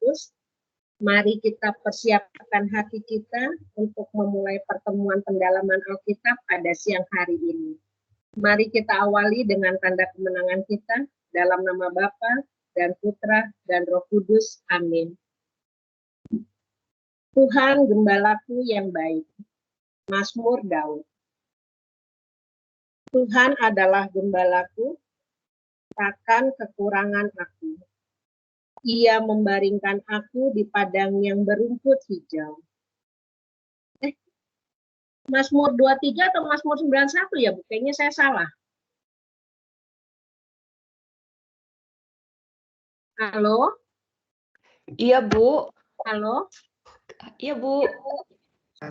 Yesus, mari kita persiapkan hati kita untuk memulai pertemuan pendalaman Alkitab pada siang hari ini. Mari kita awali dengan tanda kemenangan kita dalam nama Bapa dan Putra dan Roh Kudus. Amin. Tuhan gembalaku yang baik. Mazmur Daud. Tuhan adalah gembalaku, takkan kekurangan aku. Ia membaringkan aku di padang yang berumput hijau. Mazmur 23 atau Mazmur 91 ya, Bu? Kayaknya saya salah. Halo? Iya, Bu. Halo? Iya, Bu.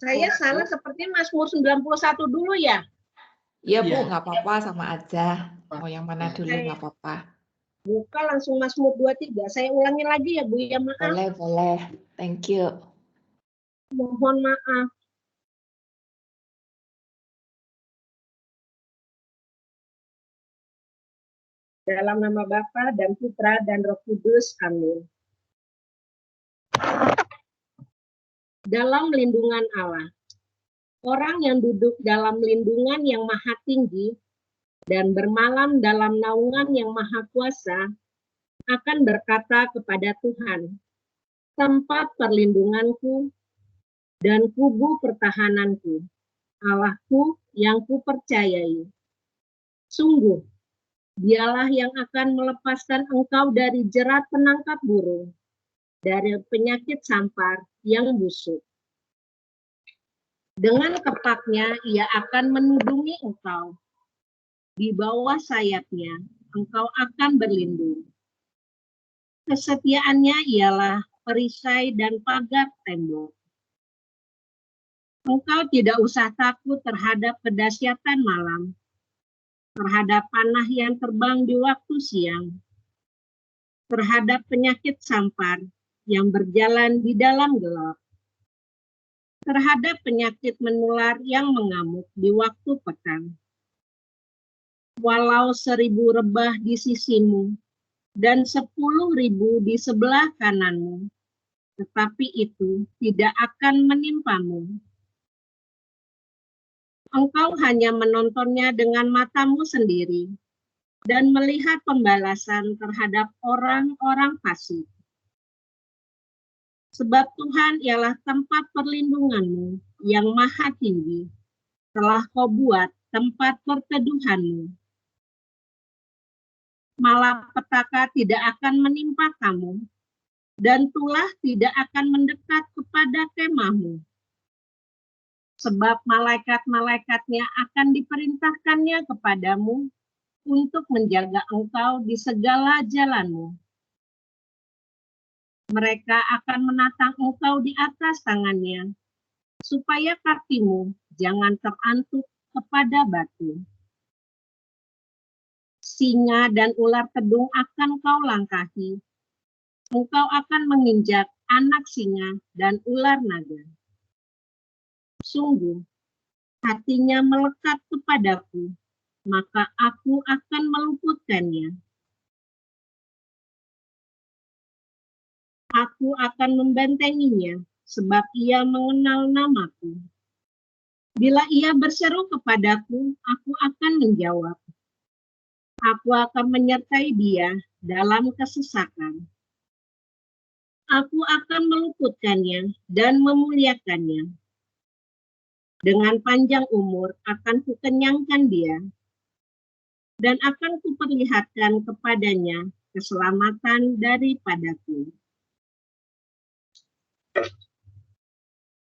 Saya salah seperti Mazmur 91 dulu ya? Iya, Bu, nggak apa-apa, sama aja. Mau yang mana dulu, nggak apa-apa. Buka langsung Mazmur 23. Saya ulangi lagi ya, Bu, ya, maaf. Boleh, boleh. Thank you. Mohon maaf. Dalam nama Bapa dan Putra dan Roh Kudus. Amin. Dalam lindungan Allah. Orang yang duduk dalam lindungan yang maha tinggi dan bermalam dalam naungan yang maha kuasa akan berkata kepada Tuhan, tempat perlindunganku dan kubu pertahananku, Allahku yang kupercayai. Sungguh, Dialah yang akan melepaskan engkau dari jerat penangkap burung, dari penyakit sampar yang busuk. Dengan kepaknya ia akan menudungi engkau. Di bawah sayapnya engkau akan berlindung. Kesetiaannya ialah perisai dan pagar tembok. Engkau tidak usah takut terhadap kedahsyatan malam, terhadap panah yang terbang di waktu siang, terhadap penyakit sampar yang berjalan di dalam gelap, terhadap penyakit menular yang mengamuk di waktu petang. Walau 1000 rebah di sisimu dan 10.000 di sebelah kananmu, tetapi itu tidak akan menimpamu. Engkau hanya menontonnya dengan matamu sendiri dan melihat pembalasan terhadap orang-orang fasik. Sebab Tuhan ialah tempat perlindunganmu yang maha tinggi, telah kau buat tempat perteduhanmu. Malapetaka tidak akan menimpa kamu, dan tulah tidak akan mendekat kepada kemahmu. Sebab malaikat-malaikatnya akan diperintahkannya kepadamu untuk menjaga engkau di segala jalanmu. Mereka akan menatang engkau di atas tangannya, supaya kakimu jangan terantuk kepada batu. Singa dan ular kedung akan kau langkahi. Engkau akan menginjak anak singa dan ular naga. Sungguh, hatinya melekat kepadaku, maka aku akan meluputkannya. Aku akan membentenginya, sebab ia mengenal namaku. Bila ia berseru kepadaku, aku akan menjawab. Aku akan menyertai dia dalam kesesakan. Aku akan meluputkannya dan memuliakannya. Dengan panjang umur akan kukenyangkan dia, dan akan kuperlihatkan kepadanya keselamatan daripadaku.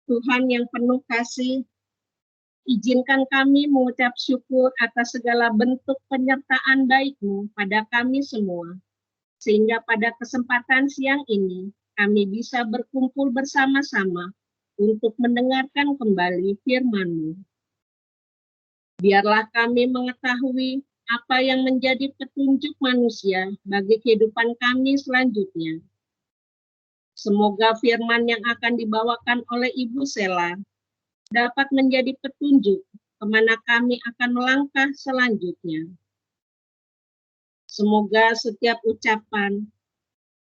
Tuhan yang penuh kasih, izinkan kami mengucap syukur atas segala bentuk penyertaan baik-Mu pada kami semua, sehingga pada kesempatan siang ini kami bisa berkumpul bersama-sama untuk mendengarkan kembali firman-Mu. Biarlah kami mengetahui apa yang menjadi petunjuk manusia bagi kehidupan kami selanjutnya. Semoga firman yang akan dibawakan oleh Ibu Sela dapat menjadi petunjuk kemana kami akan melangkah selanjutnya. Semoga setiap ucapan,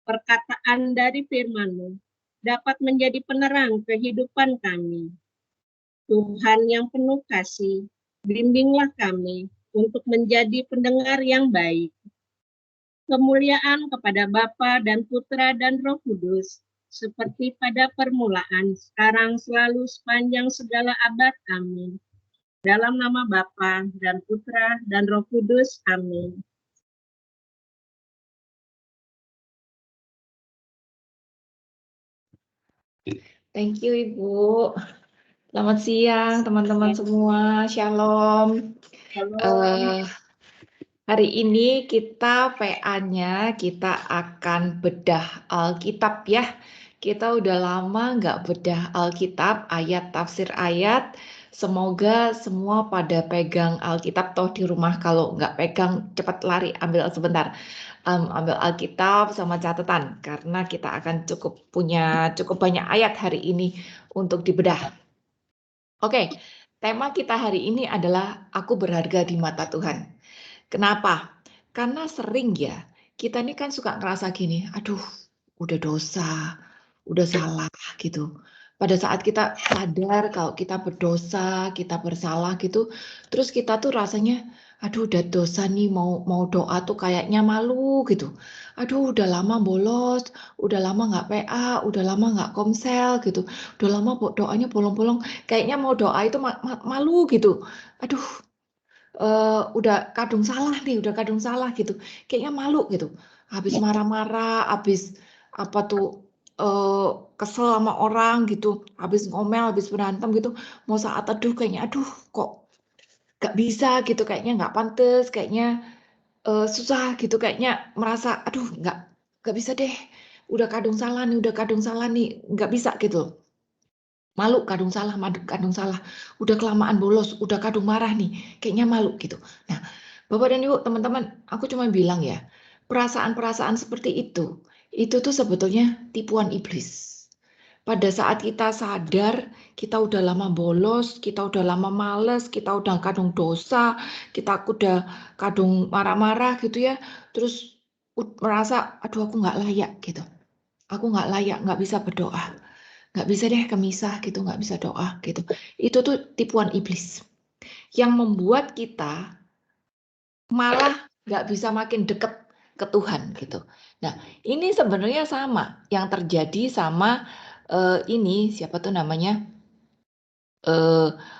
perkataan dari firman-Mu dapat menjadi penerang kehidupan kami. Tuhan yang penuh kasih, bimbinglah kami untuk menjadi pendengar yang baik. Kemuliaan kepada Bapa dan Putra dan Roh Kudus, seperti pada permulaan, sekarang, selalu, sepanjang segala abad. Amin. Dalam nama Bapa dan Putra dan Roh Kudus. Amin. Thank you, Ibu. Selamat siang, teman-teman semua. Shalom. Hari ini kita PA-nya kita akan bedah Alkitab ya. Kita udah lama nggak bedah Alkitab, ayat tafsir ayat. Semoga semua pada pegang Alkitab. Toh di rumah kalau nggak pegang cepat lari ambil sebentar. Ambil Alkitab sama catatan karena kita akan punya cukup banyak ayat hari ini untuk dibedah. Oke, tema kita hari ini adalah aku berharga di mata Tuhan. Kenapa? Karena sering ya, kita ini kan suka ngerasa gini, aduh udah dosa, udah salah gitu. Pada saat kita sadar kalau kita berdosa, kita bersalah gitu, terus kita tuh rasanya, aduh udah dosa nih, mau doa tuh kayaknya malu gitu. Aduh udah lama bolos, udah lama nggak PA, udah lama nggak komsel gitu. Udah lama doanya bolong-bolong, kayaknya mau doa itu malu gitu. Aduh udah kadung salah nih, udah kadung salah gitu. Kayaknya malu gitu. Habis marah-marah, habis apa tuh kesel sama orang gitu, habis ngomel, habis berantem gitu, mau saat teduh kayaknya aduh kok gak bisa gitu, kayaknya nggak pantas, kayaknya susah gitu, kayaknya merasa aduh nggak bisa deh, udah kadung salah nih, nggak bisa gitu. Malu kadung salah, udah kelamaan bolos, udah kadung marah nih, kayaknya malu gitu. Nah, Bapak dan Ibu, teman-teman, aku cuma bilang ya, perasaan-perasaan seperti itu tuh sebetulnya tipuan iblis. Pada saat kita sadar, kita udah lama bolos, kita udah lama males, kita udah kadung dosa, kita udah kadung marah-marah gitu ya, terus merasa, aduh aku nggak layak gitu. Aku nggak layak, nggak bisa berdoa. Nggak bisa deh kemisah gitu, nggak bisa doa gitu. Itu tuh tipuan iblis yang membuat kita malah nggak bisa makin deket ke Tuhan gitu. Nah, ini sebenarnya sama yang terjadi sama ini siapa tuh namanya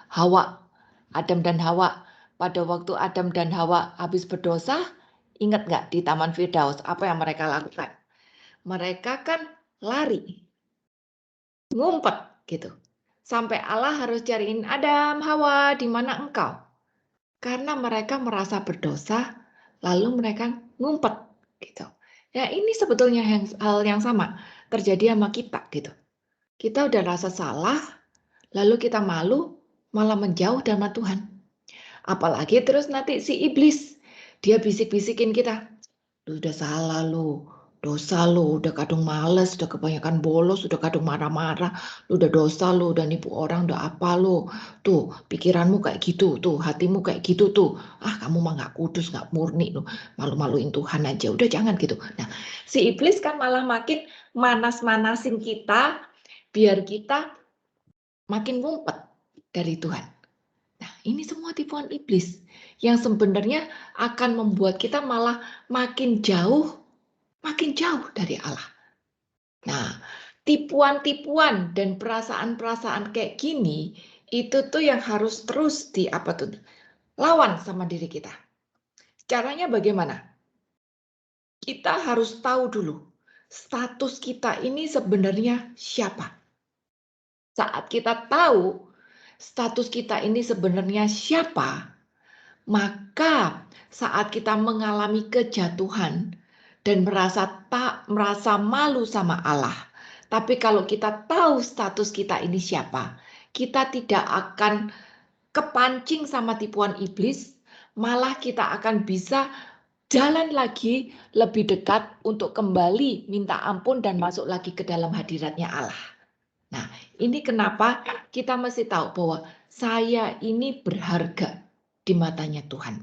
Hawa, Adam dan Hawa. Pada waktu Adam dan Hawa habis berdosa, ingat nggak di Taman Firdaus apa yang mereka lakukan? Mereka kan lari, ngumpet gitu. Sampai Allah harus cariin Adam, Hawa, di mana engkau? Karena mereka merasa berdosa, lalu mereka ngumpet gitu. Ya ini sebetulnya hal yang sama terjadi sama kita gitu. Kita udah rasa salah, lalu kita malu, malah menjauh dari Tuhan. Apalagi terus nanti si iblis, dia bisik-bisikin kita. Lu udah salah lu, dosa lu, udah kadung males, udah kebanyakan bolos, udah kadung marah-marah, lu udah dosa lu, udah nipu orang, udah apa lu, tuh pikiranmu kayak gitu, tuh hatimu kayak gitu tuh, kamu mah nggak kudus, nggak murni lu, malu-maluin Tuhan aja, udah jangan gitu. Nah, si iblis kan malah makin manas-manasin kita, biar kita makin ngumpet dari Tuhan. Nah, ini semua tipuan iblis yang sebenarnya akan membuat kita malah makin jauh dari Allah. Nah, tipuan-tipuan dan perasaan-perasaan kayak gini itu tuh yang harus terus lawan sama diri kita. Caranya bagaimana? Kita harus tahu dulu status kita ini sebenarnya siapa. Saat kita tahu status kita ini sebenarnya siapa, maka saat kita mengalami kejatuhan dan merasa malu sama Allah, tapi kalau kita tahu status kita ini siapa, kita tidak akan kepancing sama tipuan iblis, malah kita akan bisa jalan lagi lebih dekat untuk kembali minta ampun dan masuk lagi ke dalam hadiratnya Allah. Nah, ini kenapa kita mesti tahu bahwa saya ini berharga di matanya Tuhan.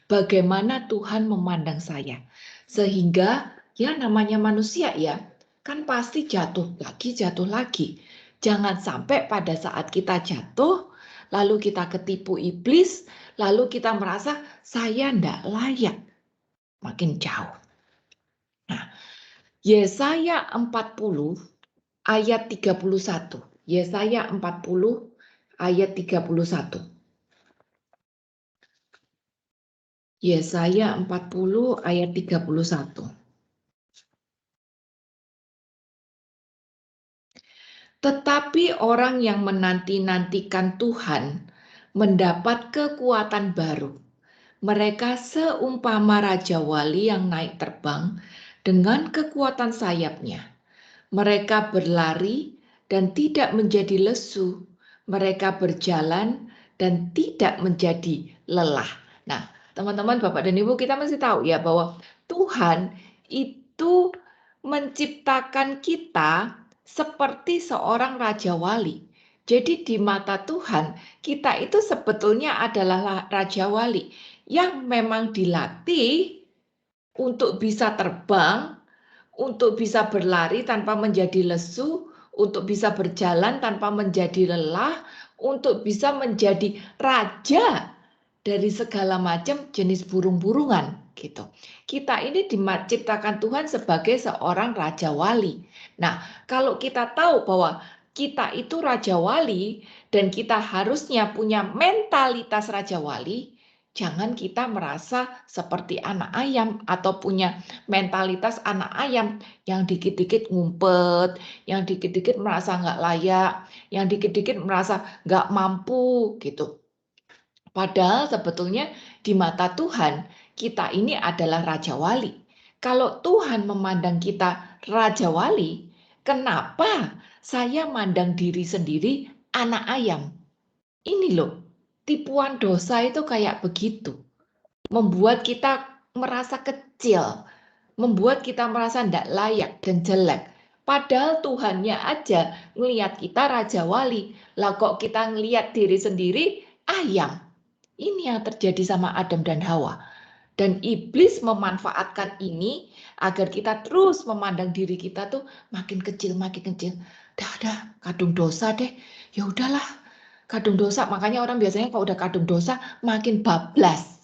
Bagaimana Tuhan memandang saya. Sehingga Ya namanya manusia ya, kan pasti jatuh lagi. Jangan sampai pada saat kita jatuh, lalu kita ketipu iblis, lalu kita merasa saya ndak layak. Makin jauh. Nah, Yesaya 40 ayat 31. Yesaya 40 ayat 31. Yesaya 40 ayat 31. Tetapi orang yang menanti-nantikan Tuhan mendapat kekuatan baru. Mereka seumpama Raja Wali yang naik terbang dengan kekuatan sayapnya. Mereka berlari dan tidak menjadi lesu. Mereka berjalan dan tidak menjadi lelah. Nah, teman-teman, Bapak dan Ibu, kita mesti tahu ya bahwa Tuhan itu menciptakan kita seperti seorang Raja Wali. Jadi di mata Tuhan, kita itu sebetulnya adalah Raja Wali yang memang dilatih untuk bisa terbang, untuk bisa berlari tanpa menjadi lesu, untuk bisa berjalan tanpa menjadi lelah, untuk bisa menjadi raja dari segala macam jenis burung-burungan gitu. Kita ini diciptakan Tuhan sebagai seorang raja wali. Nah, kalau kita tahu bahwa kita itu raja wali dan kita harusnya punya mentalitas raja wali, jangan kita merasa seperti anak ayam atau punya mentalitas anak ayam yang dikit-dikit ngumpet, yang dikit-dikit merasa nggak layak, yang dikit-dikit merasa nggak mampu gitu. Padahal sebetulnya di mata Tuhan, kita ini adalah Raja Wali. Kalau Tuhan memandang kita Raja Wali, kenapa saya mandang diri sendiri anak ayam? Ini loh, tipuan dosa itu kayak begitu. Membuat kita merasa kecil, membuat kita merasa tidak layak dan jelek. Padahal Tuhannya aja ngelihat kita Raja Wali. Lah kok kita ngelihat diri sendiri ayam. Ini yang terjadi sama Adam dan Hawa. Dan iblis memanfaatkan ini agar kita terus memandang diri kita tuh makin kecil, makin kecil. Dah, kadung dosa deh. Ya udahlah, kadung dosa. Makanya orang biasanya kalau udah kadung dosa makin bablas.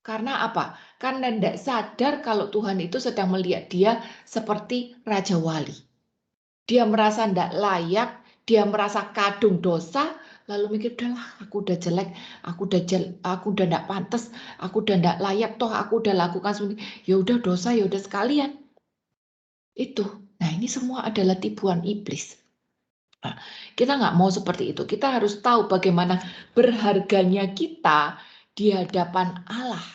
Karena apa? Karena tidak sadar kalau Tuhan itu sedang melihat dia seperti Raja Wali. Dia merasa tidak layak, dia merasa kadung dosa, lalu mikir, udahlah, aku udah jelek, aku udah tidak pantas, aku udah tidak layak, toh aku udah lakukan semuanya. Ya udah dosa, ya udah sekalian. Itu. Nah, ini semua adalah tipuan iblis. Nah, kita nggak mau seperti itu. Kita harus tahu bagaimana berharganya kita di hadapan Allah.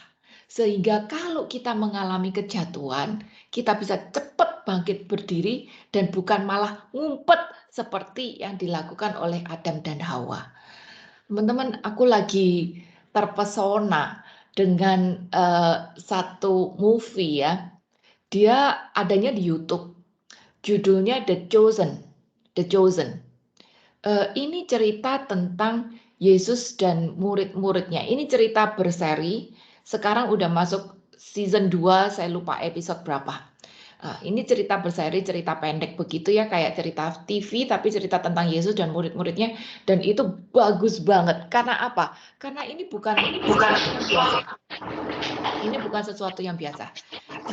Sehingga kalau kita mengalami kejatuhan, kita bisa cepat bangkit berdiri dan bukan malah ngumpet seperti yang dilakukan oleh Adam dan Hawa. Teman-teman, aku lagi terpesona dengan satu movie ya. Dia adanya di YouTube. Judulnya The Chosen. The Chosen. Ini cerita tentang Yesus dan murid-muridnya. Ini cerita berseri. Sekarang udah masuk season 2, saya lupa episode berapa. Ini cerita berseri, cerita pendek begitu ya, kayak cerita TV, tapi cerita tentang Yesus dan murid-muridnya. Dan itu bagus banget. Karena apa? Karena ini bukan biasa. Ini bukan sesuatu yang biasa.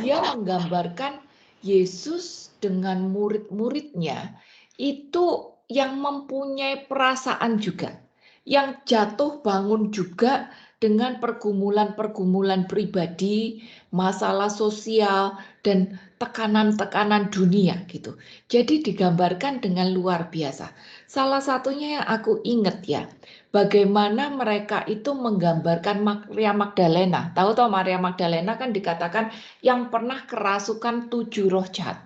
Dia menggambarkan Yesus dengan murid-muridnya itu yang mempunyai perasaan juga, yang jatuh bangun juga dengan pergumulan-pergumulan pribadi, masalah sosial, dan tekanan-tekanan dunia gitu. Jadi digambarkan dengan luar biasa. Salah satunya yang aku ingat ya, bagaimana mereka itu menggambarkan Maria Magdalena. Tahu Maria Magdalena kan dikatakan yang pernah kerasukan 7 roh jahat.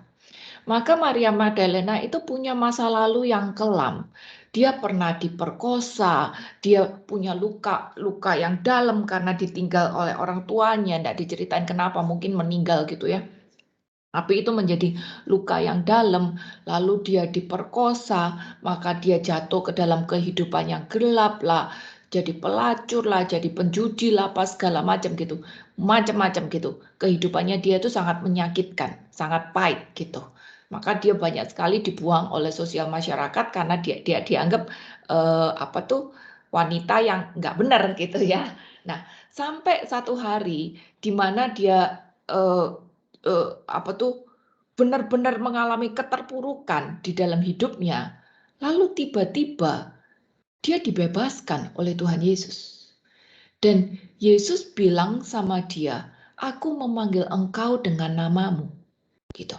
Maka Maria Magdalena itu punya masa lalu yang kelam. Dia pernah diperkosa, dia punya luka yang dalam karena ditinggal oleh orang tuanya, tidak diceritain kenapa, mungkin meninggal gitu ya. Tapi itu menjadi luka yang dalam, lalu dia diperkosa, maka dia jatuh ke dalam kehidupan yang gelap lah, jadi pelacur lah, jadi penjudi lah, apa segala macam gitu, macam-macam gitu. Kehidupannya dia itu sangat menyakitkan, sangat pahit gitu. Maka dia banyak sekali dibuang oleh sosial masyarakat karena dia dianggap wanita yang nggak benar gitu ya. Nah, sampai satu hari di mana dia benar-benar mengalami keterpurukan di dalam hidupnya, lalu tiba-tiba dia dibebaskan oleh Tuhan Yesus. Dan Yesus bilang sama dia, aku memanggil engkau dengan namamu. Gitu.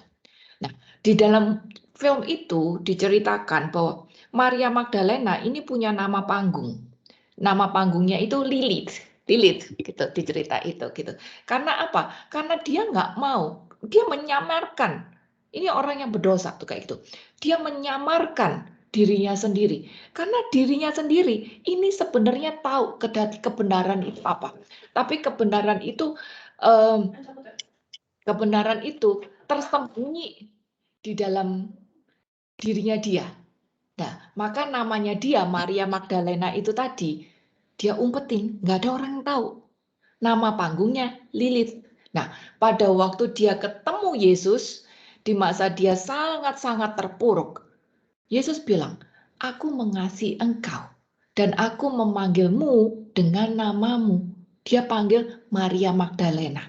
Nah, di dalam film itu diceritakan bahwa Maria Magdalena ini punya nama panggung. Nama panggungnya itu Lilith. Lilith gitu di cerita itu gitu. Karena apa? Karena dia nggak mau, dia menyamarkan. Ini orang yang berdosa tuh kayak gitu. Dia menyamarkan dirinya sendiri. Karena dirinya sendiri ini sebenarnya tahu kebenaran itu apa. Tapi kebenaran itu tersembunyi di dalam dirinya dia. Nah, maka namanya dia Maria Magdalena itu tadi, dia umpetin, nggak ada orang yang tahu. Nama panggungnya Lilith. Nah, pada waktu dia ketemu Yesus, di masa dia sangat-sangat terpuruk, Yesus bilang, aku mengasihi engkau dan aku memanggilmu dengan namamu. Dia panggil Maria Magdalena.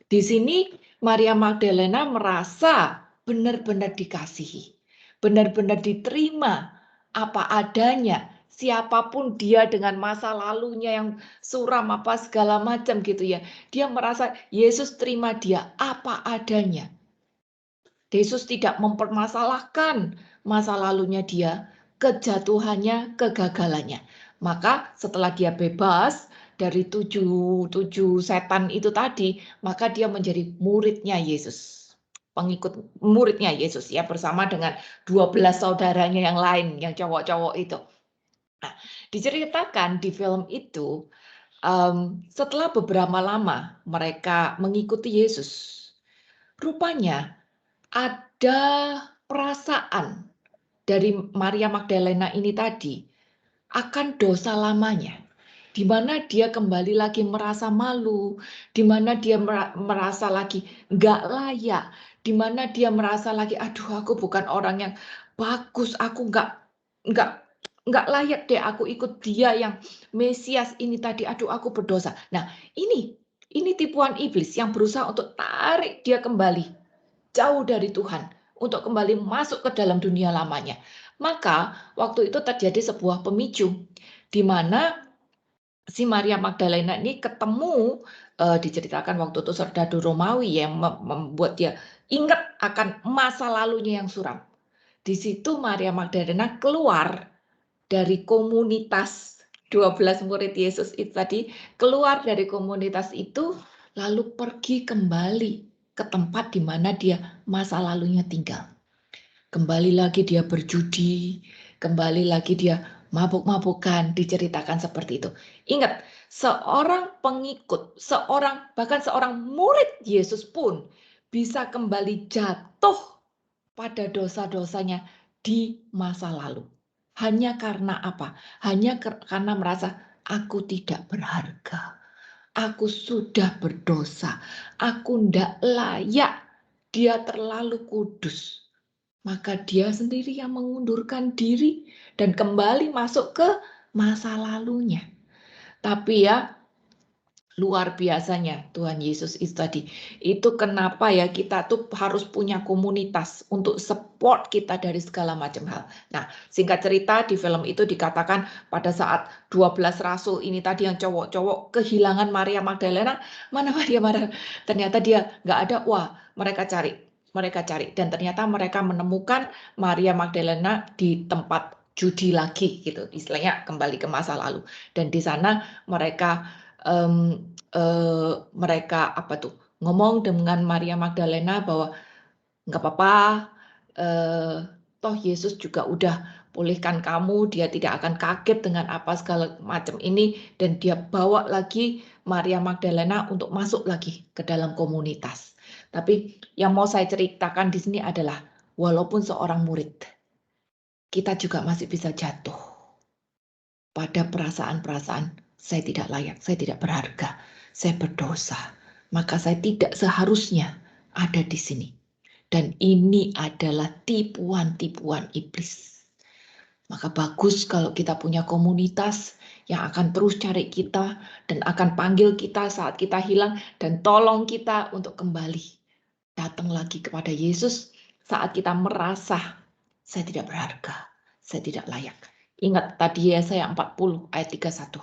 Di sini Maria Magdalena merasa benar-benar dikasihi, benar-benar diterima apa adanya, siapapun dia dengan masa lalunya yang suram apa segala macam gitu ya. Dia merasa Yesus terima dia apa adanya. Yesus tidak mempermasalahkan masa lalunya dia, kejatuhannya, kegagalannya. Maka setelah dia bebas dari tujuh setan itu tadi, maka dia menjadi muridnya Yesus. Pengikut muridnya Yesus ya, bersama dengan 12 saudaranya yang lain, yang cowok-cowok itu. Nah, diceritakan di film itu, setelah beberapa lama mereka mengikuti Yesus, rupanya ada perasaan dari Maria Magdalena ini tadi akan dosa lamanya, di mana dia kembali lagi merasa malu, di mana dia merasa lagi nggak layak, di mana dia merasa lagi, aduh aku bukan orang yang bagus, aku nggak layak deh, aku ikut dia yang Mesias ini tadi, aduh aku berdosa. Nah ini tipuan iblis yang berusaha untuk tarik dia kembali jauh dari Tuhan untuk kembali masuk ke dalam dunia lamanya. Maka waktu itu terjadi sebuah pemicu di mana si Maria Magdalena ini ketemu, diceritakan waktu itu serdadu Romawi yang membuat dia ingat akan masa lalunya yang suram. Di situ Maria Magdalena keluar dari komunitas 12 murid Yesus itu tadi, keluar dari komunitas itu lalu pergi kembali ke tempat di mana dia masa lalunya tinggal. Kembali lagi dia berjudi, kembali lagi dia mabuk-mabukan, diceritakan seperti itu. Ingat, seorang pengikut, bahkan seorang murid Yesus pun bisa kembali jatuh pada dosa-dosanya di masa lalu. Hanya karena apa? Hanya karena merasa aku tidak berharga. Aku sudah berdosa. Aku tidak layak. Dia terlalu kudus. Maka dia sendiri yang mengundurkan diri dan kembali masuk ke masa lalunya. Tapi ya, luar biasanya Tuhan Yesus itu tadi. Itu kenapa ya kita tuh harus punya komunitas untuk support kita dari segala macam hal. Nah, singkat cerita di film itu dikatakan pada saat 12 rasul ini tadi yang cowok-cowok kehilangan Maria Magdalena, mana Maria Magdalena? Ternyata dia nggak ada. Wah, mereka cari dan ternyata mereka menemukan Maria Magdalena di tempat judi lagi gitu, istilahnya kembali ke masa lalu. Dan di sana mereka ngomong dengan Maria Magdalena bahwa nggak apa-apa, toh Yesus juga udah pulihkan kamu, dia tidak akan kaget dengan apa segala macam ini, dan dia bawa lagi Maria Magdalena untuk masuk lagi ke dalam komunitas. Tapi yang mau saya ceritakan di sini adalah walaupun seorang murid, kita juga masih bisa jatuh. pada perasaan-perasaan saya tidak layak, saya tidak berharga, saya berdosa, maka saya tidak seharusnya ada di sini. Dan ini adalah tipuan-tipuan iblis. Maka bagus kalau kita punya komunitas yang akan terus cari kita dan akan panggil kita saat kita hilang dan tolong kita untuk kembali. Datang lagi kepada Yesus saat kita merasa saya tidak berharga, saya tidak layak. Ingat tadi Yesaya 40 ayat 31.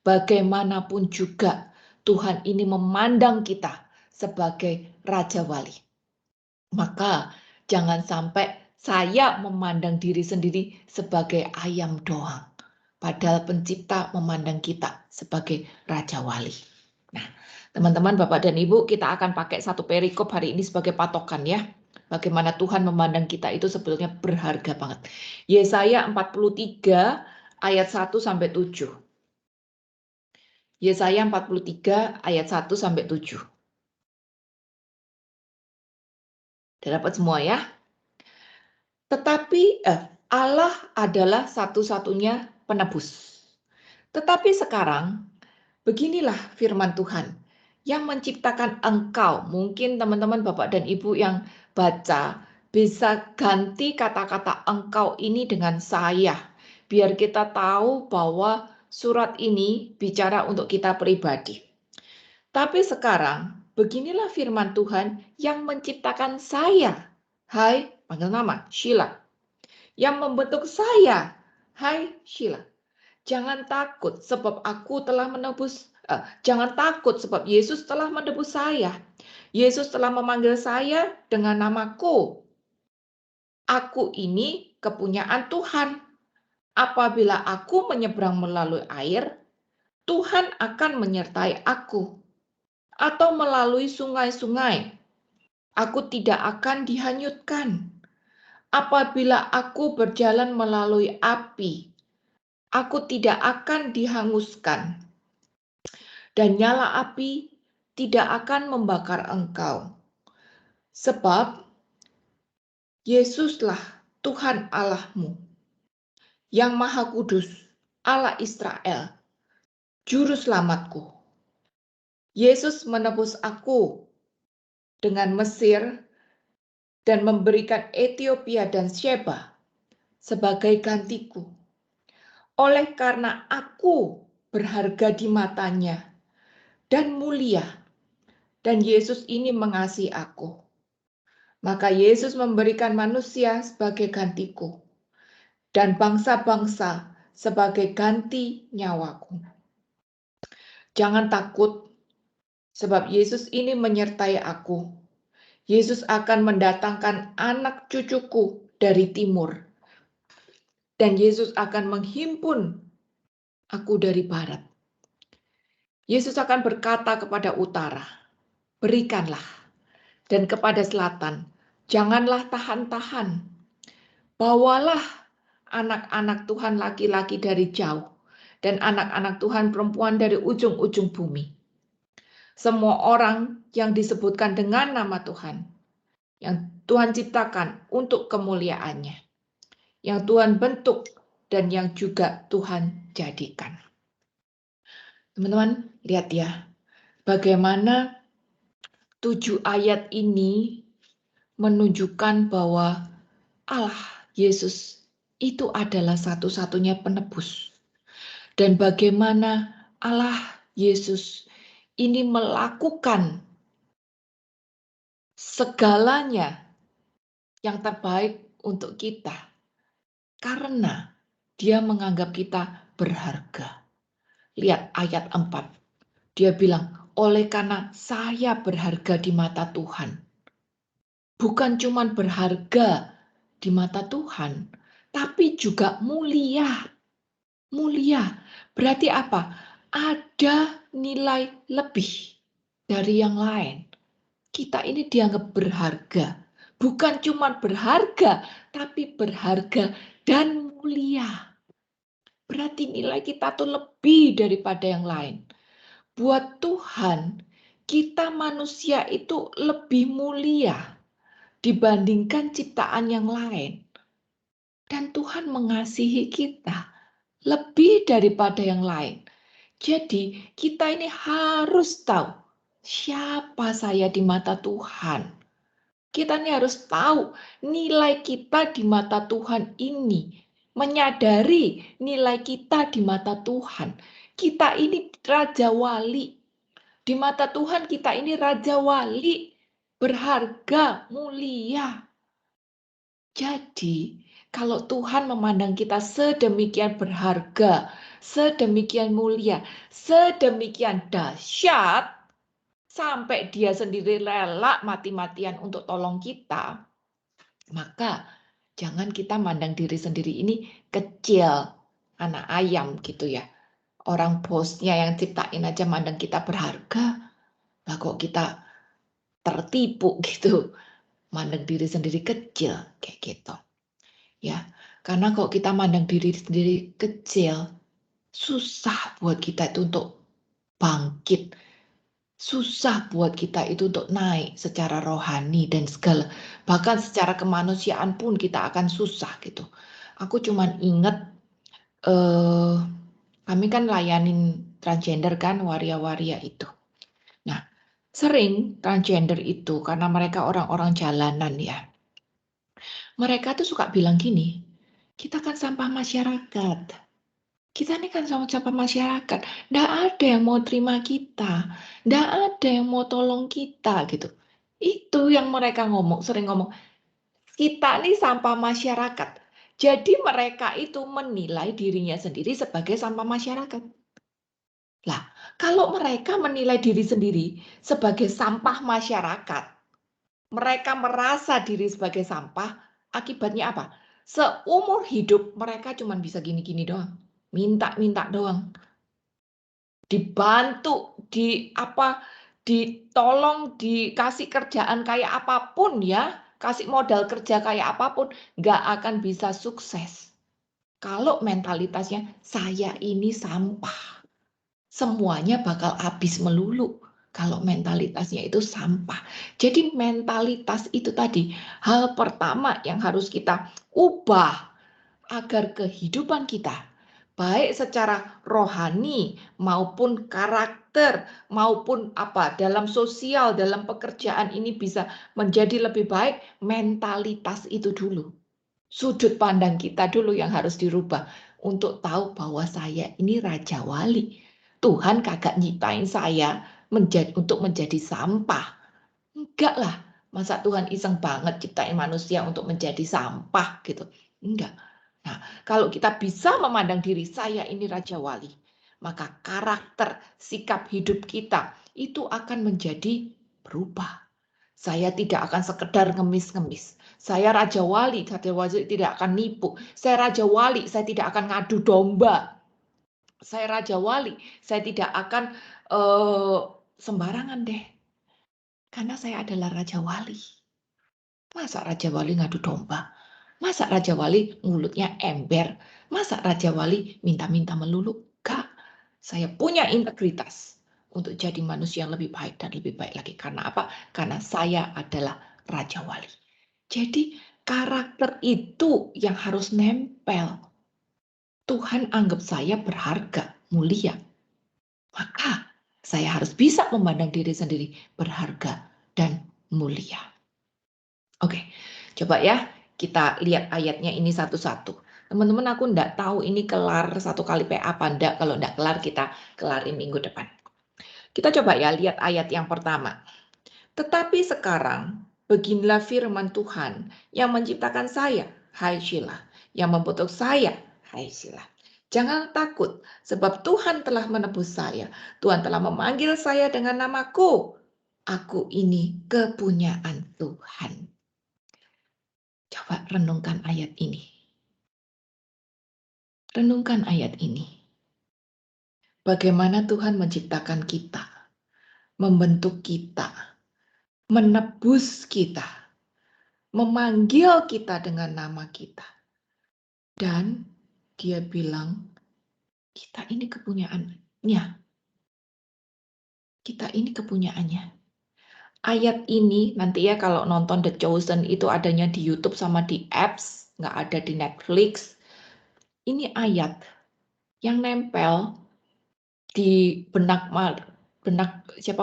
Bagaimanapun juga Tuhan ini memandang kita sebagai Raja Wali. Maka jangan sampai saya memandang diri sendiri sebagai ayam doang. Padahal pencipta memandang kita sebagai Raja Wali. Nah, teman-teman, Bapak dan Ibu, kita akan pakai satu perikop hari ini sebagai patokan ya. Bagaimana Tuhan memandang kita itu sebetulnya berharga banget. Yesaya 43 ayat 1 sampai 7. Yesaya 43 ayat 1 sampai 7. Sudah dapat semua ya? Tetapi Allah adalah satu-satunya penebus. Tetapi sekarang, beginilah firman Tuhan yang menciptakan engkau. Mungkin teman-teman Bapak dan Ibu yang baca bisa ganti kata-kata engkau ini dengan saya. Biar kita tahu bahwa surat ini bicara untuk kita pribadi. Tapi sekarang, beginilah firman Tuhan yang menciptakan saya. Hai, panggil nama, Sheila. Yang membentuk saya. Hai, Sheila. Jangan takut sebab aku telah menebus. Jangan takut sebab Yesus telah menebus saya. Yesus telah memanggil saya dengan namaku. Aku ini kepunyaan Tuhan. Apabila aku menyeberang melalui air, Tuhan akan menyertai aku. Atau melalui sungai-sungai, aku tidak akan dihanyutkan. Apabila aku berjalan melalui api, aku tidak akan dihanguskan. Dan nyala api tidak akan membakar engkau. Sebab Yesuslah Tuhan Allahmu, yang Maha Kudus, Allah Israel, Juru Selamatku. Yesus menebus aku dengan Mesir dan memberikan Ethiopia dan Sheba sebagai gantiku. Oleh karena aku berharga di matanya dan mulia, dan Yesus ini mengasihi aku. Maka Yesus memberikan manusia sebagai gantiku, dan bangsa-bangsa sebagai ganti nyawaku. Jangan takut, sebab Yesus ini menyertai aku. Yesus akan mendatangkan anak cucuku dari timur, dan Yesus akan menghimpun aku dari barat. Yesus akan berkata kepada utara, berikanlah, dan kepada selatan, janganlah tahan-tahan. Bawalah anak-anak Tuhan laki-laki dari jauh, dan anak-anak Tuhan perempuan dari ujung-ujung bumi. Semua orang yang disebutkan dengan nama Tuhan, yang Tuhan ciptakan untuk kemuliaannya, yang Tuhan bentuk, dan yang juga Tuhan jadikan. Teman-teman, lihat ya, bagaimana 7 ayat ini menunjukkan bahwa Allah, Yesus, itu adalah satu-satunya penebus. Dan bagaimana Allah, Yesus, ini melakukan segalanya yang terbaik untuk kita. Karena dia menganggap kita berharga. Lihat ayat 4. Dia bilang, oleh karena saya berharga di mata Tuhan. Bukan cuma berharga di mata Tuhan, tapi juga mulia. Mulia. Berarti apa? Ada nilai lebih dari yang lain. Kita ini dianggap berharga. Bukan cuma berharga, tapi berharga dan mulia. Berarti nilai kita tuh lebih daripada yang lain. Buat Tuhan, kita manusia itu lebih mulia dibandingkan ciptaan yang lain. Dan Tuhan mengasihi kita. lebih daripada yang lain. Jadi kita ini harus tahu siapa saya di mata Tuhan. Kita ini harus tahu nilai kita di mata Tuhan ini. Menyadari nilai kita di mata Tuhan. Kita ini raja wali. Di mata Tuhan kita ini raja wali. Berharga, mulia. Jadi, kalau Tuhan memandang kita sedemikian berharga, sedemikian mulia, sedemikian dahsyat, sampai dia sendiri rela mati-matian untuk tolong kita, maka jangan kita mandang diri sendiri ini kecil, anak ayam gitu ya. Orang bosnya yang ciptain aja mandang kita berharga, lah kok kita tertipu gitu, mandang diri sendiri kecil kayak gitu. Ya, karena kalau kita mandang diri sendiri kecil, susah buat kita itu untuk bangkit. Susah buat kita itu untuk naik secara rohani dan segala. Bahkan secara kemanusiaan pun kita akan susah gitu. Aku cuman inget, kami kan layanin transgender kan, waria-waria itu. Nah, sering transgender itu karena mereka orang-orang jalanan ya. Mereka tuh suka bilang gini, kita kan sampah masyarakat. Kita ini kan sama sampah masyarakat. Nggak ada yang mau terima kita. Nggak ada yang mau tolong kita gitu. Itu yang mereka sering ngomong. Kita ini sampah masyarakat. Jadi mereka itu menilai dirinya sendiri sebagai sampah masyarakat. Lah, kalau mereka menilai diri sendiri sebagai sampah masyarakat, mereka merasa diri sebagai sampah, akibatnya apa? Seumur hidup mereka cuma bisa gini-gini doang. Minta-minta doang. Dibantu, ditolong, dikasih kerjaan kayak apapun ya, kasih modal kerja kayak apapun, nggak akan bisa sukses. Kalau mentalitasnya, saya ini sampah. Semuanya bakal habis melulu. Kalau mentalitasnya itu sampah. Jadi mentalitas itu tadi, hal pertama yang harus kita ubah agar kehidupan kita, baik secara rohani maupun karakter, maupun dalam sosial, dalam pekerjaan ini bisa menjadi lebih baik, mentalitas itu dulu. Sudut pandang kita dulu yang harus dirubah untuk tahu bahwa saya ini raja wali. Tuhan kagak nyiptain saya untuk menjadi sampah. Enggak lah, masa Tuhan iseng banget ciptain manusia untuk menjadi sampah gitu. Enggak. Nah, kalau kita bisa memandang diri saya ini raja wali, maka karakter, sikap hidup kita itu akan menjadi berubah. Saya tidak akan sekedar ngemis-ngemis. Saya raja wali tidak akan nipu. Saya raja wali, saya tidak akan ngadu domba. Saya raja wali, saya tidak akan sembarangan deh. Karena saya adalah raja wali. Masa raja wali ngadu domba? Masa raja wali mulutnya ember? Masa raja wali minta-minta melulu? Enggak. Saya punya integritas untuk jadi manusia yang lebih baik dan lebih baik lagi. Karena apa? Karena saya adalah raja wali. Jadi karakter itu yang harus nempel. Tuhan anggap saya berharga, mulia. Maka saya harus bisa memandang diri sendiri berharga dan mulia. Oke, coba ya kita lihat ayatnya ini satu-satu. Teman-teman, aku enggak tahu ini kelar satu kali PA apa enggak. Kalau enggak kelar, kita kelarin minggu depan. Kita coba ya lihat ayat yang pertama. Tetapi sekarang, beginilah firman Tuhan yang menciptakan saya, hai Sheila, yang membentuk saya, hai Sheila. Jangan takut, sebab Tuhan telah menebus saya. Tuhan telah memanggil saya dengan namaku. Aku ini kepunyaan Tuhan. Coba renungkan ayat ini. Renungkan ayat ini. Bagaimana Tuhan menciptakan kita, membentuk kita, menebus kita, memanggil kita dengan nama kita. Dan dia bilang, kita ini kepunyaannya. Kita ini kepunyaannya. Ayat ini nanti ya kalau nonton The Chosen itu adanya di YouTube sama di apps, nggak ada di Netflix. Ini ayat yang nempel di benak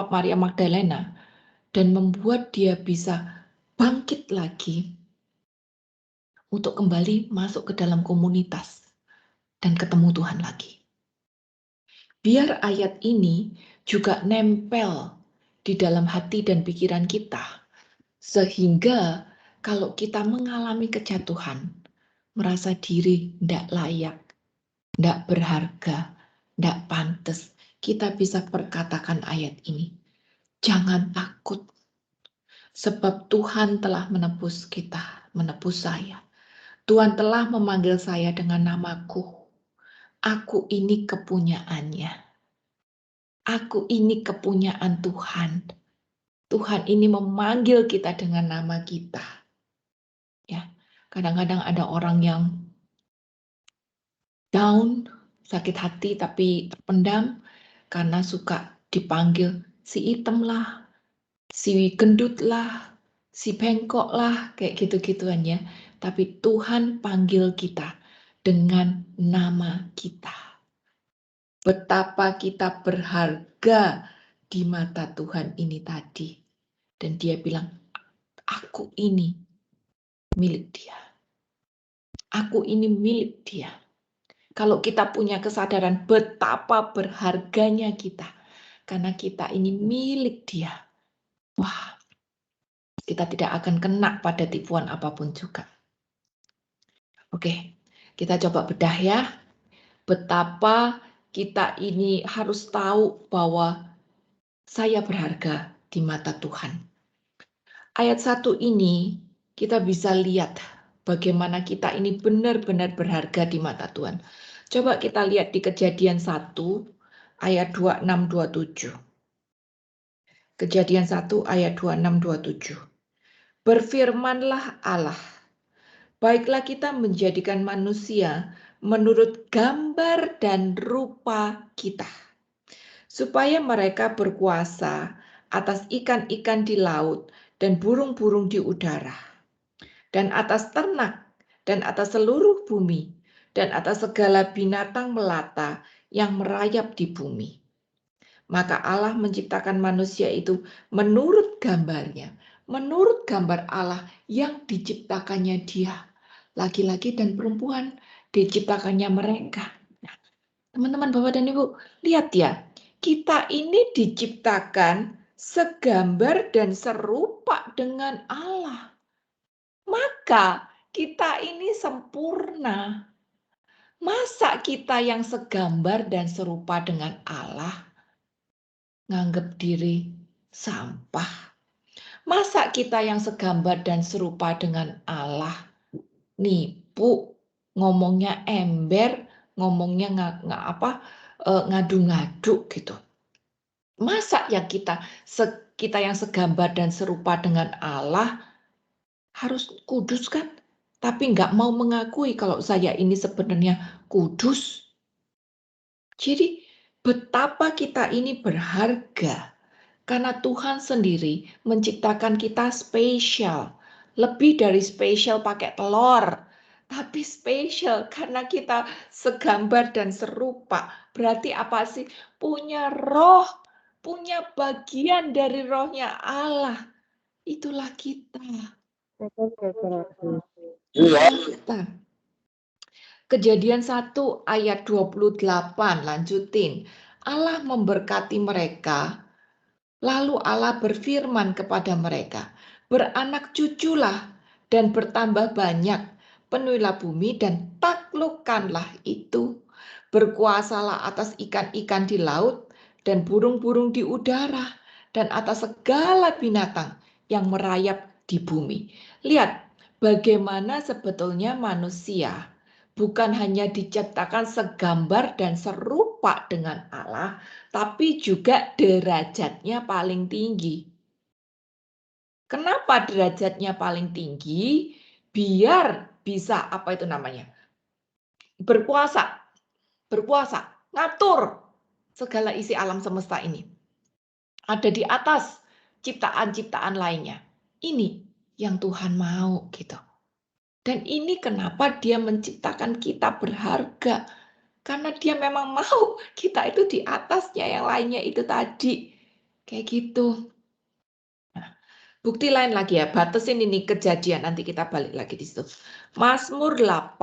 Maria Magdalena dan membuat dia bisa bangkit lagi untuk kembali masuk ke dalam komunitas dan ketemu Tuhan lagi. Biar ayat ini juga nempel di dalam hati dan pikiran kita, sehingga kalau kita mengalami kejatuhan, merasa diri tidak layak, tidak berharga, tidak pantas, kita bisa perkatakan ayat ini. Jangan takut, sebab Tuhan telah menebus kita, menebus saya. Tuhan telah memanggil saya dengan namaku. Aku ini kepunyaannya. Aku ini kepunyaan Tuhan. Tuhan ini memanggil kita dengan nama kita. Ya, kadang-kadang ada orang yang down, sakit hati tapi terpendam karena suka dipanggil si hitam lah, si gendut lah, si bengkok lah, kayak gitu-gituan ya. Tapi Tuhan panggil kita dengan nama kita. Betapa kita berharga di mata Tuhan ini tadi. Dan dia bilang, aku ini milik dia. Aku ini milik dia. Kalau kita punya kesadaran betapa berharganya kita, karena kita ini milik dia, wah, kita tidak akan kena pada tipuan apapun juga. Oke, kita coba bedah ya, betapa kita ini harus tahu bahwa saya berharga di mata Tuhan. Ayat 1 ini kita bisa lihat bagaimana kita ini benar-benar berharga di mata Tuhan. Coba kita lihat di Kejadian 1 ayat 26-27. Kejadian 1 ayat 26-27. Berfirmanlah Allah, baiklah kita menjadikan manusia menurut gambar dan rupa kita, supaya mereka berkuasa atas ikan-ikan di laut dan burung-burung di udara, dan atas ternak, dan atas seluruh bumi, dan atas segala binatang melata yang merayap di bumi. Maka Allah menciptakan manusia itu menurut gambarnya, menurut gambar Allah yang diciptakannya dia. Laki-laki dan perempuan diciptakannya mereka. Nah, teman-teman, Bapak dan Ibu, lihat ya, kita ini diciptakan segambar dan serupa dengan Allah. Maka kita ini sempurna. Masa kita yang segambar dan serupa dengan Allah nganggap diri sampah? Masa kita yang segambar dan serupa dengan Allah nipu, ngomongnya ember, ngomongnya ngadu-ngadu gitu? Masa yang kita yang segambar dan serupa dengan Allah harus kudus kan? Tapi nggak mau mengakui kalau saya ini sebenarnya kudus. Jadi betapa kita ini berharga karena Tuhan sendiri menciptakan kita spesial. Lebih dari spesial pakai telur, tapi spesial karena kita segambar dan serupa. Berarti apa sih? Punya roh, punya bagian dari rohnya Allah. Itulah kita. Kita. Kejadian 1 ayat 28, lanjutin. Allah memberkati mereka, lalu Allah berfirman kepada mereka, beranak cuculah dan bertambah banyak, penuhilah bumi dan taklukkanlah itu. Berkuasalah atas ikan-ikan di laut dan burung-burung di udara dan atas segala binatang yang merayap di bumi. Lihat bagaimana sebetulnya manusia bukan hanya diciptakan segambar dan serupa dengan Allah, tapi juga derajatnya paling tinggi. Kenapa derajatnya paling tinggi? Biar bisa berkuasa, ngatur segala isi alam semesta ini. Ada di atas ciptaan-ciptaan lainnya. Ini yang Tuhan mau gitu. Dan ini kenapa dia menciptakan kita berharga. Karena dia memang mau kita itu di atasnya, yang lainnya itu tadi. Kayak gitu. Nah, bukti lain lagi ya, batasin ini Kejadian, nanti kita balik lagi di situ. Mazmur 8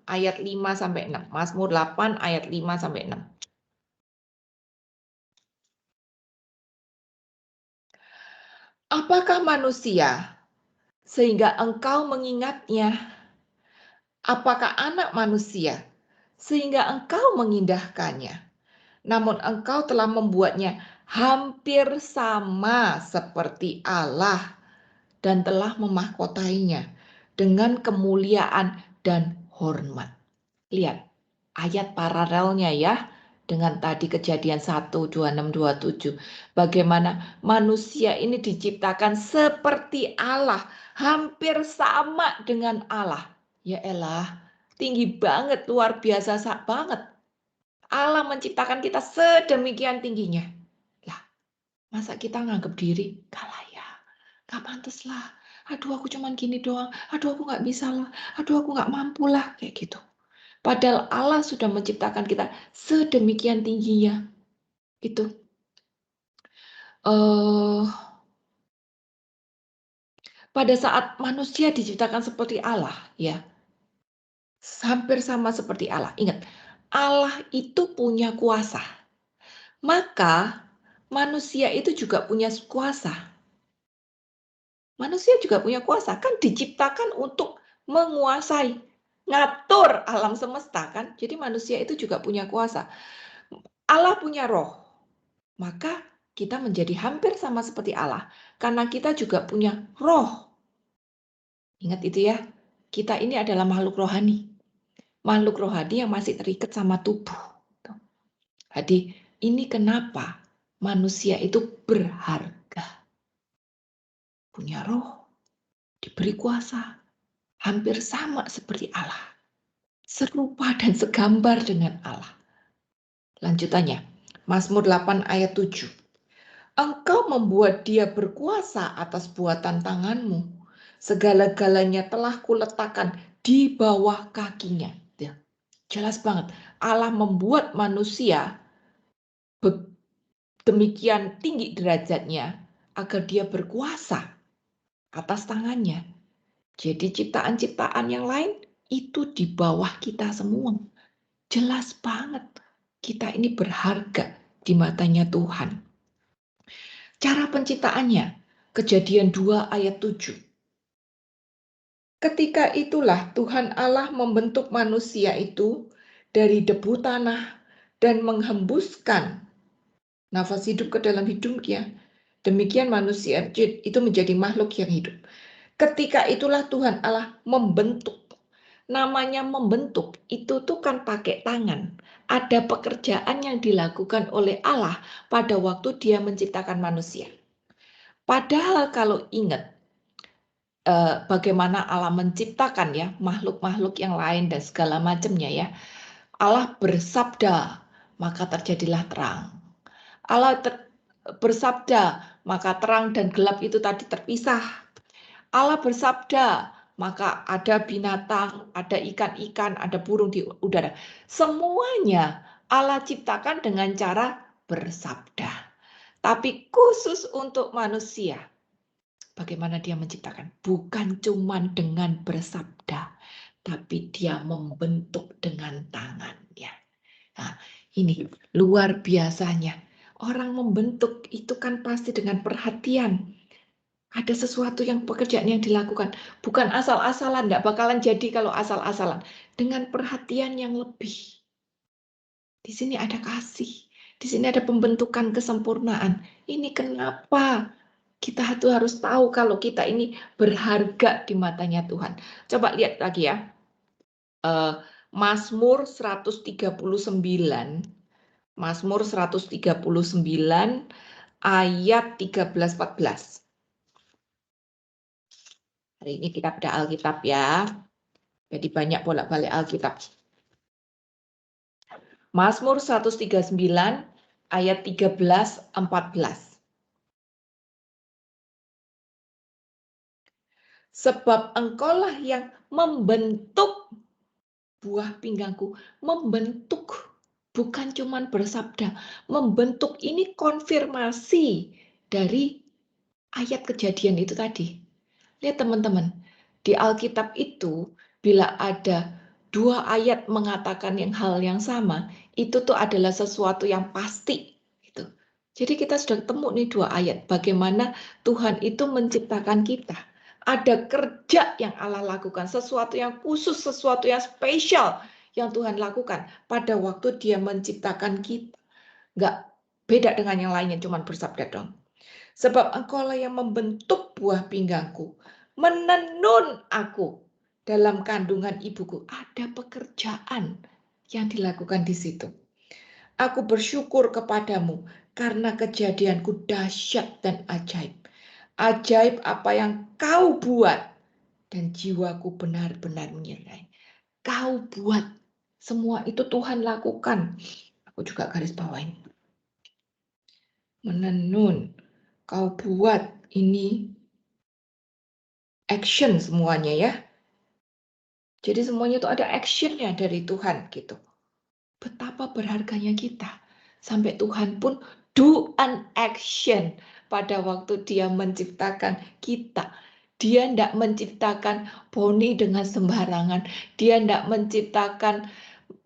ayat 5 sampai 6. Mazmur 8 ayat 5 sampai 6. Apakah manusia sehingga engkau mengingatnya? Apakah anak manusia sehingga engkau mengindahkannya? Namun engkau telah membuatnya hampir sama seperti Allah dan telah memahkotainya dengan kemuliaan dan hormat. Lihat ayat paralelnya ya dengan tadi Kejadian 1, 26, 27. Bagaimana manusia ini diciptakan seperti Allah, hampir sama dengan Allah. Ya elah, tinggi banget, luar biasa banget. Allah menciptakan kita sedemikian tingginya. Lah, masa kita nganggap diri kalah ya? Gak pantas lah. Aduh aku cuman gini doang. Aduh aku gak bisa lah. Aduh aku gak mampu lah. Kayak gitu. Padahal Allah sudah menciptakan kita sedemikian tingginya. Itu. Pada saat manusia diciptakan seperti Allah, ya, hampir sama seperti Allah. Ingat, Allah itu punya kuasa. Maka manusia itu juga punya kuasa. Manusia juga punya kuasa, kan diciptakan untuk menguasai, ngatur alam semesta kan. Jadi manusia itu juga punya kuasa. Allah punya roh, maka kita menjadi hampir sama seperti Allah, karena kita juga punya roh. Ingat itu ya, kita ini adalah makhluk rohani. Makhluk rohani yang masih terikat sama tubuh. Jadi ini kenapa manusia itu berharga. Punya roh, diberi kuasa, hampir sama seperti Allah. Serupa dan segambar dengan Allah. Lanjutannya, Mazmur 8 ayat 7. Engkau membuat dia berkuasa atas buatan tanganmu. Segala-galanya telah kuletakkan di bawah kakinya. Jelas banget, Allah membuat manusia demikian tinggi derajatnya agar dia berkuasa atas tangannya. Jadi ciptaan-ciptaan yang lain itu di bawah kita semua. Jelas banget kita ini berharga di matanya Tuhan. Cara penciptaannya, Kejadian 2 ayat 7. Ketika itulah Tuhan Allah membentuk manusia itu dari debu tanah dan menghembuskan nafas hidup ke dalam hidungnya. Demikian manusia itu menjadi makhluk yang hidup. Ketika itulah Tuhan Allah membentuk. Namanya membentuk, itu tuh kan pakai tangan. Ada pekerjaan yang dilakukan oleh Allah pada waktu dia menciptakan manusia. Padahal kalau ingat bagaimana Allah menciptakan ya makhluk-makhluk yang lain dan segala macamnya ya. Allah bersabda, maka terjadilah terang. Allah bersabda, maka terang dan gelap itu tadi terpisah. Allah bersabda, maka ada binatang, ada ikan-ikan, ada burung di udara. Semuanya Allah ciptakan dengan cara bersabda. Tapi khusus untuk manusia, bagaimana dia menciptakan? Bukan cuma dengan bersabda, tapi dia membentuk dengan tangannya. Nah, ini luar biasanya. Orang membentuk itu kan pasti dengan perhatian. Ada sesuatu yang pekerjaan yang dilakukan. Bukan asal-asalan, tidak bakalan jadi kalau asal-asalan. Dengan perhatian yang lebih. Di sini ada kasih. Di sini ada pembentukan kesempurnaan. Ini kenapa kita harus tahu kalau kita ini berharga di matanya Tuhan. Coba lihat lagi ya. Mazmur 139. Mazmur 139 ayat 13-14. Hari ini kita bedah Alkitab ya. Jadi banyak bolak-balik Alkitab. Mazmur 139 ayat 13-14. Sebab engkaulah yang membentuk buah pinggangku, membentuk bukan cuman bersabda, membentuk ini konfirmasi dari ayat Kejadian itu tadi. Lihat teman-teman, di Alkitab itu bila ada 2 ayat mengatakan hal yang sama, itu tuh adalah sesuatu yang pasti. Gitu. Jadi kita sudah ketemu nih 2 ayat, bagaimana Tuhan itu menciptakan kita. Ada kerja yang Allah lakukan, sesuatu yang khusus, sesuatu yang spesial yang Tuhan lakukan pada waktu Dia menciptakan kita. Nggak beda dengan yang lainnya, cuma bersabda dong. Sebab engkaulah yang membentuk buah pinggangku, menenun aku dalam kandungan ibuku. Ada pekerjaan yang dilakukan di situ. Aku bersyukur kepadamu karena kejadianku dahsyat dan ajaib. Ajaib apa yang kau buat dan jiwaku benar-benar menyertai. Kau buat, semua itu Tuhan lakukan. Aku juga garis bawain. Menenun, kau buat, ini action semuanya ya. Jadi semuanya itu ada actionnya dari Tuhan gitu. Betapa berharganya kita. Sampai Tuhan pun do an action pada waktu Dia menciptakan kita. Dia tidak menciptakan Boni dengan sembarangan. Dia tidak menciptakan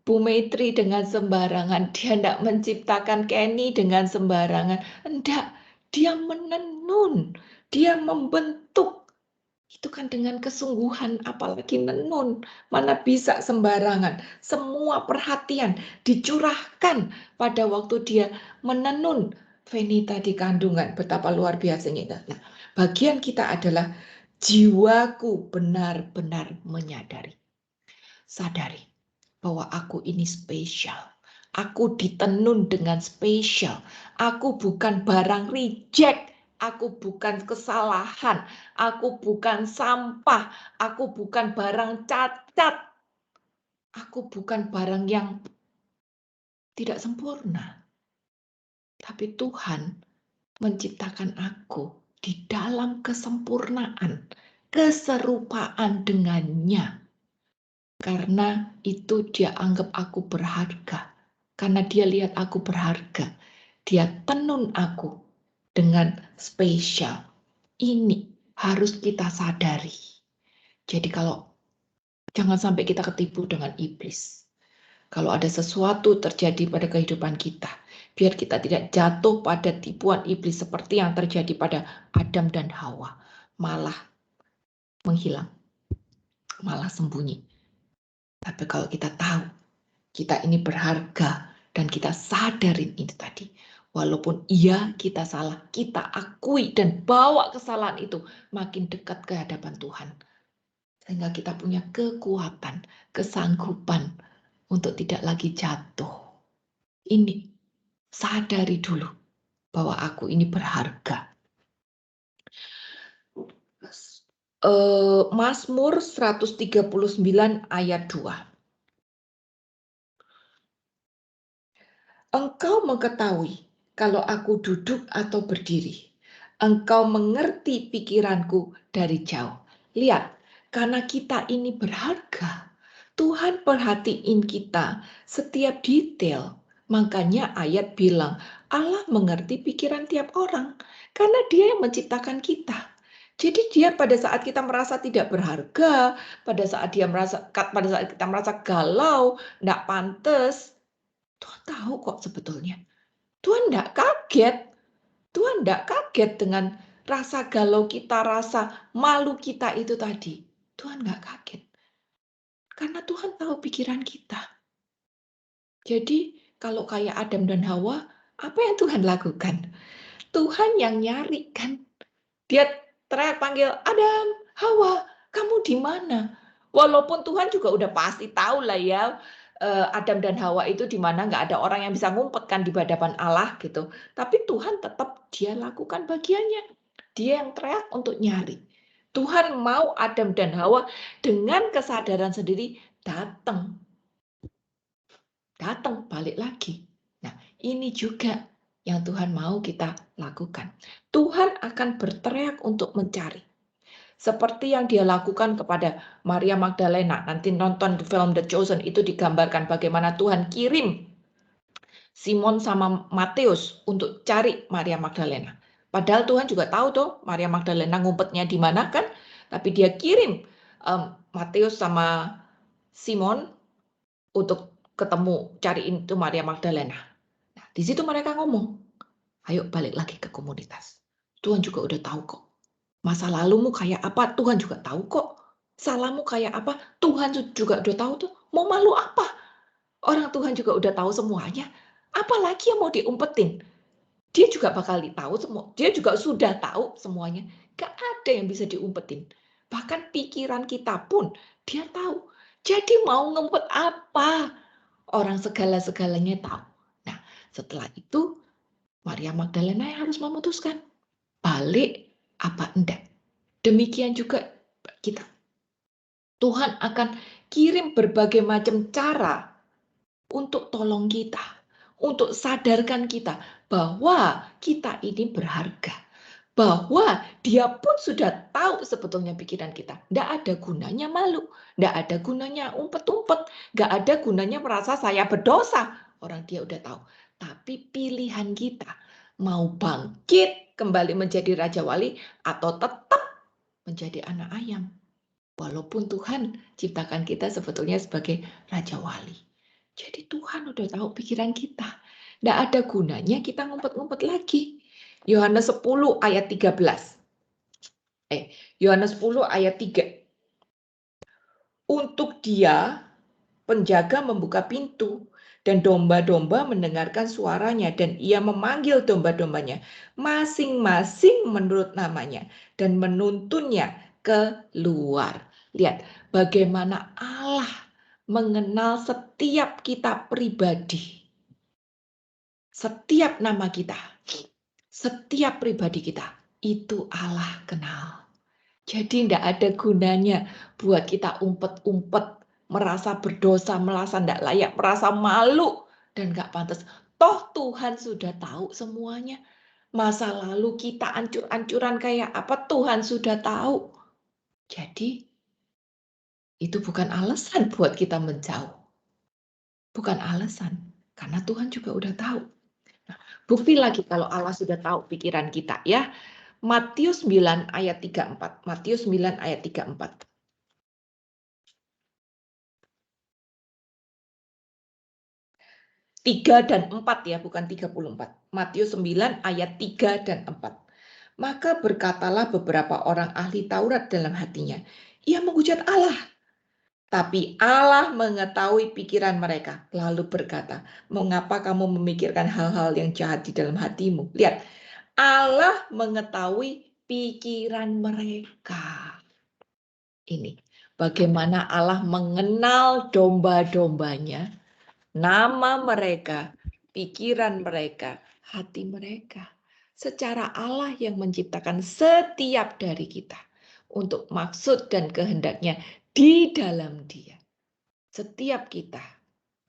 Bu Maitri dengan sembarangan. Dia tidak menciptakan Kenny dengan sembarangan. Tidak. Dia menenun. Dia membentuk. Itu kan dengan kesungguhan, apalagi menenun. Mana bisa sembarangan. Semua perhatian dicurahkan pada waktu dia menenun Venita di kandungan. Betapa luar biasanya itu. Nah, bagian kita adalah jiwaku benar-benar menyadari. Sadari bahwa aku ini spesial. Aku ditenun dengan spesial. Aku bukan barang reject. Aku bukan kesalahan. Aku bukan sampah. Aku bukan barang cacat. Aku bukan barang yang tidak sempurna. Tapi Tuhan menciptakan aku di dalam kesempurnaan, keserupaan dengannya. Karena itu dia anggap aku berharga. Karena dia lihat aku berharga. Dia tenun aku dengan spesial. Ini harus kita sadari. Jadi jangan sampai kita ketipu dengan iblis. Kalau ada sesuatu terjadi pada kehidupan kita, biar kita tidak jatuh pada tipuan iblis seperti yang terjadi pada Adam dan Hawa. Malah menghilang, malah sembunyi. Tapi kalau kita tahu, kita ini berharga dan kita sadarin itu tadi. Walaupun iya kita salah, kita akui dan bawa kesalahan itu makin dekat ke hadapan Tuhan. Sehingga kita punya kekuatan, kesanggupan untuk tidak lagi jatuh. Ini, sadari dulu bahwa aku ini berharga. Mazmur 139 ayat 2. Engkau mengetahui kalau aku duduk atau berdiri. Engkau mengerti pikiranku dari jauh. Lihat, karena kita ini berharga, Tuhan perhatiin kita setiap detail. Makanya ayat bilang, Allah mengerti pikiran tiap orang. Karena dia yang menciptakan kita. Jadi dia pada saat kita merasa tidak berharga, pada saat kita merasa galau, tidak pantas, Tuhan tahu kok sebetulnya. Tuhan tidak kaget. Tuhan tidak kaget dengan rasa galau kita, rasa malu kita itu tadi. Tuhan nggak kaget. Karena Tuhan tahu pikiran kita. Jadi kalau kayak Adam dan Hawa, apa yang Tuhan lakukan? Tuhan yang nyari kan. Dia teriak panggil, Adam, Hawa, kamu di mana? Walaupun Tuhan juga udah pasti tahu lah ya, Adam dan Hawa itu di mana, nggak ada orang yang bisa ngumpet kan di hadapan Allah gitu. Tapi Tuhan tetap dia lakukan bagiannya. Dia yang teriak untuk nyari. Tuhan mau Adam dan Hawa dengan kesadaran sendiri datang balik lagi. Nah, ini juga yang Tuhan mau kita lakukan. Tuhan akan berteriak untuk mencari. Seperti yang dia lakukan kepada Maria Magdalena. Nanti nonton film The Chosen itu digambarkan bagaimana Tuhan kirim Simon sama Matius untuk cari Maria Magdalena. Padahal Tuhan juga tahu tuh Maria Magdalena ngumpetnya di mana kan, tapi dia kirim Matius sama Simon untuk ketemu cariin itu Maria Magdalena. Nah, di situ mereka ngomong, ayo balik lagi ke komunitas. Tuhan juga udah tahu kok. Masa lalumu kayak apa, Tuhan juga tahu kok. Salahmu kayak apa, Tuhan juga udah tahu tuh. Mau malu apa? Orang Tuhan juga udah tahu semuanya. Apalagi yang mau diumpetin? Dia juga bakal tahu semua. Dia juga sudah tahu semuanya. Gak ada yang bisa diumpetin. Bahkan pikiran kita pun dia tahu. Jadi mau ngumpet apa? Orang segala-segalanya tahu. Nah, setelah itu Maria Magdalena yang harus memutuskan balik apa enggak. Demikian juga kita. Tuhan akan kirim berbagai macam cara untuk tolong kita, untuk sadarkan kita bahwa kita ini berharga. Bahwa dia pun sudah tahu sebetulnya pikiran kita. Tidak ada gunanya malu, tidak ada gunanya umpet-umpet, tidak ada gunanya merasa saya berdosa. Orang dia udah tahu. Tapi pilihan kita mau bangkit kembali menjadi Raja Wali atau tetap menjadi anak ayam. Walaupun Tuhan ciptakan kita sebetulnya sebagai Raja Wali. Jadi Tuhan udah tahu pikiran kita. Tidak ada gunanya kita ngumpet-ngumpet lagi. Yohanes 10 ayat 13. Yohanes 10 ayat 3. Untuk dia, penjaga membuka pintu, dan domba-domba mendengarkan suaranya, dan ia memanggil domba-dombanya masing-masing menurut namanya, dan menuntunnya keluar. Lihat bagaimana Allah mengenal setiap kita pribadi. Setiap nama kita, setiap pribadi kita, itu Allah kenal. Jadi tidak ada gunanya buat kita umpet-umpet, merasa berdosa, merasa tidak layak, merasa malu, dan nggak pantas. Toh Tuhan sudah tahu semuanya. Masa lalu kita ancur-ancuran kayak apa, Tuhan sudah tahu. Jadi itu bukan alasan buat kita menjauh. Bukan alasan, karena Tuhan juga udah tahu. Nah, bukti lagi kalau Allah sudah tahu pikiran kita ya. Matius 9 ayat 34. Matius 9 ayat 34. 3 dan 4 ya, bukan 34. Matius 9 ayat 3 dan 4. Maka berkatalah beberapa orang ahli Taurat dalam hatinya, ia menghujat Allah. Tapi Allah mengetahui pikiran mereka, lalu berkata, mengapa kamu memikirkan hal-hal yang jahat di dalam hatimu? Lihat, Allah mengetahui pikiran mereka. Ini, bagaimana Allah mengenal domba-dombanya, nama mereka, pikiran mereka, hati mereka. Secara Allah yang menciptakan setiap dari kita untuk maksud dan kehendaknya di dalam Dia. Setiap kita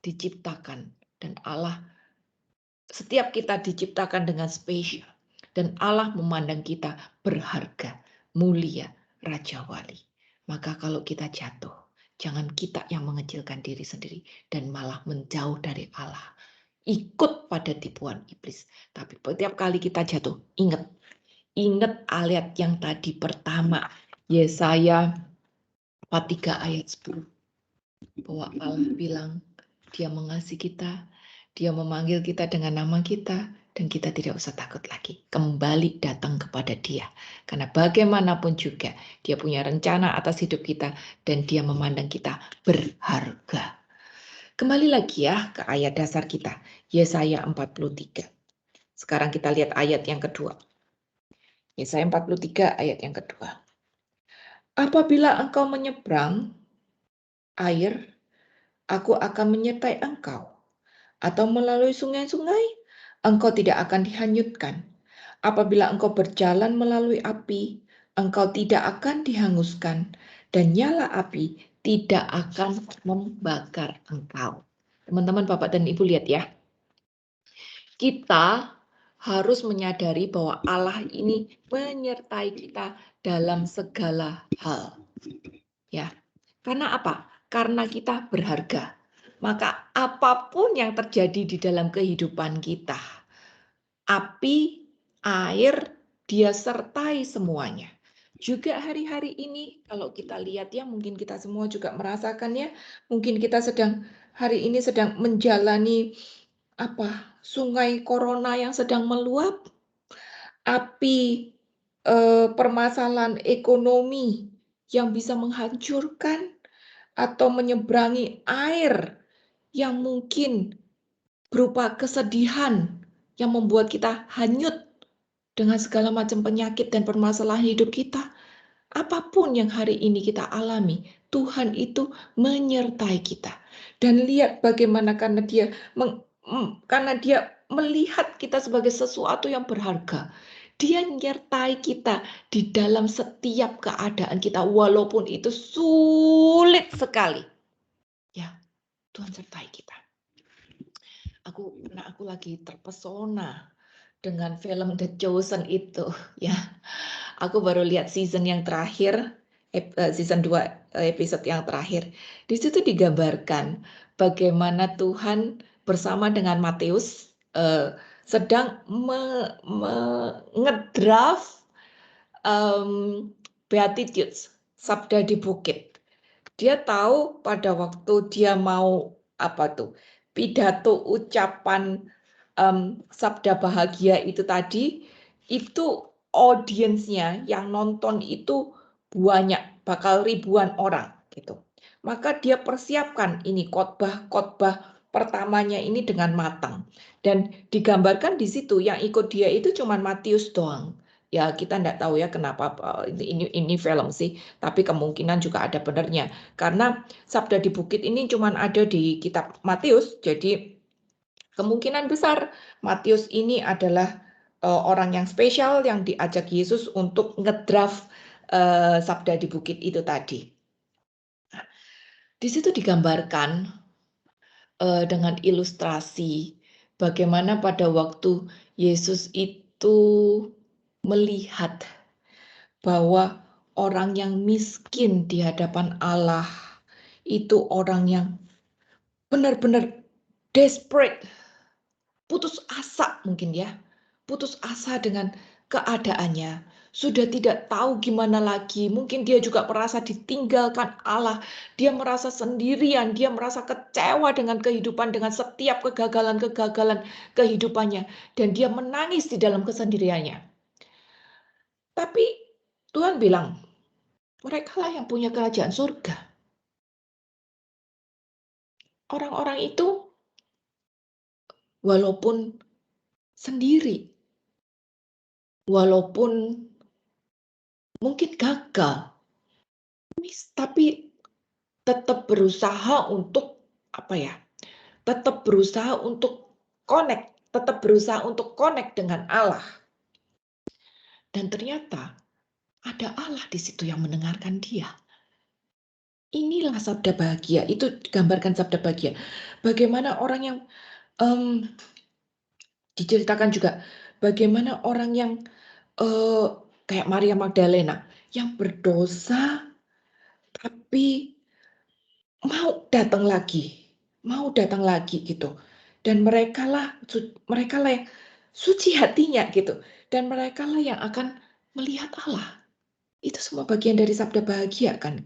diciptakan dan Allah, setiap kita diciptakan dengan spesial dan Allah memandang kita berharga, mulia, Raja Wali. Maka kalau kita jatuh, jangan kita yang mengecilkan diri sendiri dan malah menjauh dari Allah. Ikut pada tipuan iblis. Tapi setiap kali kita jatuh, ingat ayat yang tadi pertama, Yesaya 43 ayat 10. Bahwa Allah bilang, Dia mengasihi kita, Dia memanggil kita dengan nama kita, dan kita tidak usah takut lagi. Kembali datang kepada Dia. Karena bagaimanapun juga, Dia punya rencana atas hidup kita, dan Dia memandang kita berharga. Kembali lagi ya ke ayat dasar kita, Yesaya 43. Sekarang kita lihat ayat yang kedua. Yesaya 43 ayat yang kedua. Apabila engkau menyeberang air, aku akan menyertai engkau. Atau melalui sungai-sungai, engkau tidak akan dihanyutkan. Apabila engkau berjalan melalui api, engkau tidak akan dihanguskan. Dan nyala api tidak akan membakar engkau. Teman-teman, Bapak dan Ibu lihat ya. Kita harus menyadari bahwa Allah ini menyertai kita dalam segala hal. Ya. Karena apa? Karena kita berharga. Maka apapun yang terjadi di dalam kehidupan kita, api, air, dia sertai semuanya. Juga hari-hari ini, kalau kita lihat ya, mungkin kita semua juga merasakannya, mungkin kita hari ini sedang menjalani sungai corona yang sedang meluap, api, permasalahan ekonomi yang bisa menghancurkan atau menyeberangi air yang mungkin berupa kesedihan yang membuat kita hanyut dengan segala macam penyakit dan permasalahan hidup kita. Apapun yang hari ini kita alami, Tuhan itu menyertai kita. Dan lihat bagaimana karena dia melihat kita sebagai sesuatu yang berharga. Dia menyertai kita di dalam setiap keadaan kita, walaupun itu sulit sekali. Ya, Tuhan sertai kita. Aku lagi terpesona dengan film The Chosen itu, ya. Aku baru lihat season yang terakhir, season 2 episode yang terakhir. Di situ digambarkan bagaimana Tuhan bersama dengan Matius sedang ngedraft Beatitudes, Sabda di Bukit. Dia tahu pada waktu dia mau pidato ucapan sabda bahagia itu tadi, itu audiensnya yang nonton itu banyak, bakal ribuan orang gitu. Maka dia persiapkan ini khotbah pertamanya ini dengan matang. Dan digambarkan di situ yang ikut dia itu cuma Matius doang. Ya kita enggak tahu ya kenapa ini film sih, tapi kemungkinan juga ada benernya. Karena Sabda di Bukit ini cuma ada di kitab Matius, jadi kemungkinan besar Matius ini adalah orang yang spesial yang diajak Yesus untuk ngedraft Sabda di Bukit itu tadi. Di situ digambarkan dengan ilustrasi bagaimana pada waktu Yesus itu melihat bahwa orang yang miskin di hadapan Allah itu orang yang benar-benar desperate, putus asa mungkin ya, putus asa dengan keadaannya, sudah tidak tahu gimana lagi, mungkin dia juga merasa ditinggalkan Allah, dia merasa sendirian, dia merasa kecewa dengan kehidupan, dengan setiap kegagalan-kegagalan kehidupannya, dan dia menangis di dalam kesendiriannya. Tapi Tuhan bilang, mereka lah yang punya kerajaan surga. Orang-orang itu walaupun sendiri, walaupun mungkin gagal, tapi tetap berusaha untuk tetap berusaha untuk connect dengan Allah. Dan ternyata ada Allah di situ yang mendengarkan dia. Inilah sabda bahagia, itu gambarkan sabda bahagia. Bagaimana orang yang diceritakan juga, bagaimana orang yang kayak Maria Magdalena yang berdosa tapi mau datang lagi gitu. Dan mereka lah yang suci hatinya gitu. Dan mereka lah yang akan melihat Allah. Itu semua bagian dari sabda bahagia kan.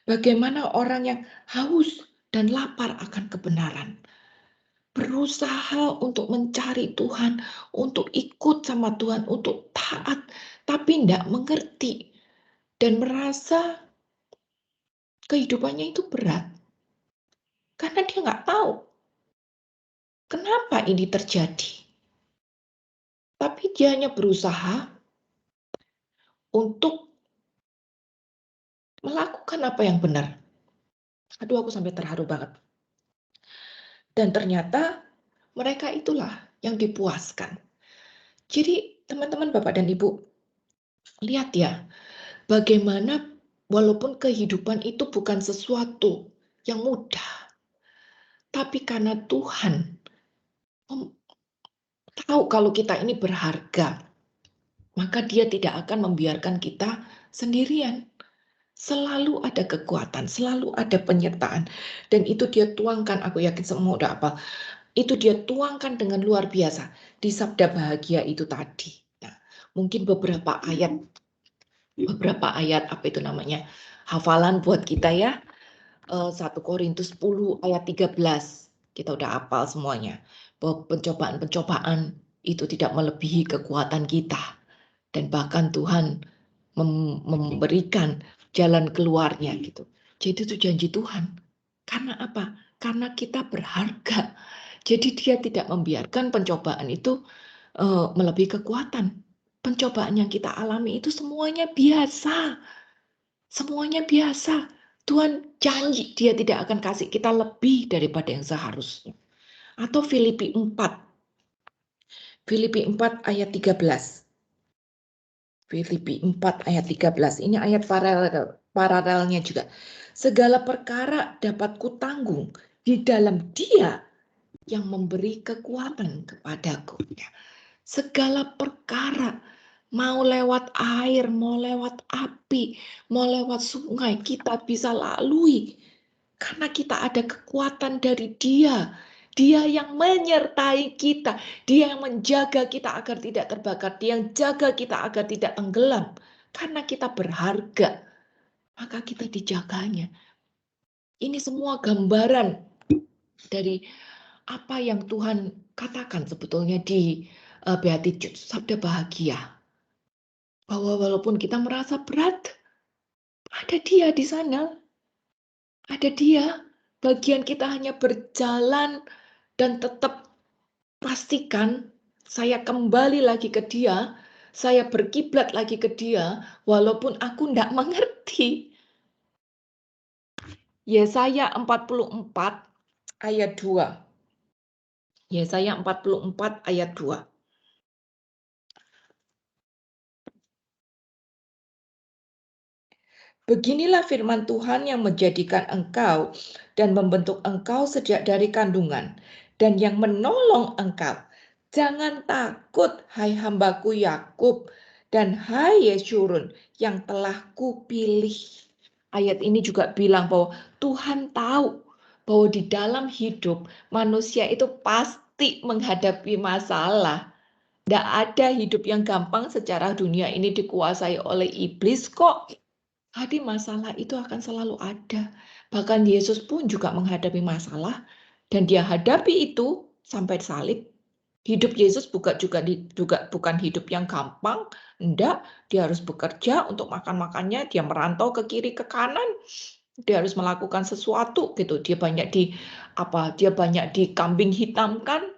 Bagaimana orang yang haus dan lapar akan kebenaran, berusaha untuk mencari Tuhan, untuk ikut sama Tuhan, untuk taat, tapi tidak mengerti dan merasa kehidupannya itu berat. Karena dia nggak tahu kenapa ini terjadi. Tapi dia hanya berusaha untuk melakukan apa yang benar. Aduh, aku sampai terharu banget. Dan ternyata mereka itulah yang dipuaskan. Jadi teman-teman Bapak dan Ibu, lihat ya, bagaimana walaupun kehidupan itu bukan sesuatu yang mudah, tapi karena Tuhan tahu kalau kita ini berharga, maka Dia tidak akan membiarkan kita sendirian. Selalu ada kekuatan, selalu ada penyertaan. Dan itu dia tuangkan, aku yakin semua udah apa. Itu dia tuangkan dengan luar biasa di sabda bahagia itu tadi. Nah, mungkin beberapa ayat apa itu namanya, hafalan buat kita ya. 1 Korintus 10 ayat 13. Kita udah hafal semuanya. Bahwa pencobaan-pencobaan itu tidak melebihi kekuatan kita. Dan bahkan Tuhan memberikan jalan keluarnya gitu. Jadi itu janji Tuhan. Karena apa? Karena kita berharga. Jadi dia tidak membiarkan pencobaan itu melebihi kekuatan. Pencobaan yang kita alami itu semuanya biasa. Semuanya biasa. Tuhan janji dia tidak akan kasih kita lebih daripada yang seharusnya. Atau Filipi 4. Filipi 4 ayat 13. Filipi 4 ayat 13. Ini ayat paralelnya juga. Segala perkara dapat kutanggung di dalam Dia yang memberi kekuatan kepadaku. Segala perkara, mau lewat air, mau lewat api, mau lewat sungai, kita bisa lalui. Karena kita ada kekuatan dari Dia. Dia yang menyertai kita. Dia yang menjaga kita agar tidak terbakar. Dia yang jaga kita agar tidak tenggelam. Karena kita berharga, maka kita dijaganya. Ini semua gambaran dari apa yang Tuhan katakan sebetulnya di Beatitude, sabda bahagia. Bahwa walaupun kita merasa berat, ada Dia di sana. Ada Dia. Bagian kita hanya berjalan dan tetap pastikan saya kembali lagi ke Dia, saya berkiblat lagi ke Dia, walaupun aku tidak mengerti. Yesaya 44 ayat 2. Yesaya 44 ayat 2. Beginilah firman Tuhan yang menjadikan engkau dan membentuk engkau sejak dari kandungan, dan yang menolong engkau. Jangan takut, hai hambaku Yakub, dan hai Yeshurun yang telah kupilih. Ayat ini juga bilang bahwa Tuhan tahu bahwa di dalam hidup manusia itu pasti menghadapi masalah. Tidak ada hidup yang gampang secara dunia ini dikuasai oleh iblis kok. Jadi masalah itu akan selalu ada. Bahkan Yesus pun juga menghadapi masalah dan dia hadapi itu sampai salib. Hidup Yesus bukan hidup yang gampang. Enggak, dia harus bekerja untuk makan-makannya, dia merantau ke kiri ke kanan. Dia harus melakukan sesuatu gitu. Dia banyak dikambing hitamkan.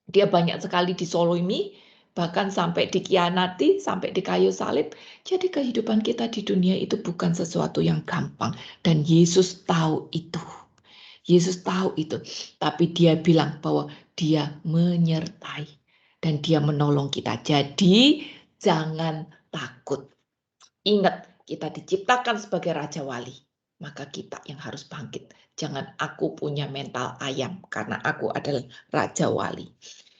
Dia banyak sekali disolimi, bahkan sampai dikhianati, sampai di kayu salib. Jadi kehidupan kita di dunia itu bukan sesuatu yang gampang. Dan Yesus tahu itu. Yesus tahu itu. Tapi dia bilang bahwa dia menyertai. Dan dia menolong kita. Jadi jangan takut. Ingat, kita diciptakan sebagai Raja Wali. Maka kita yang harus bangkit. Jangan aku punya mental ayam. Karena aku adalah Raja Wali.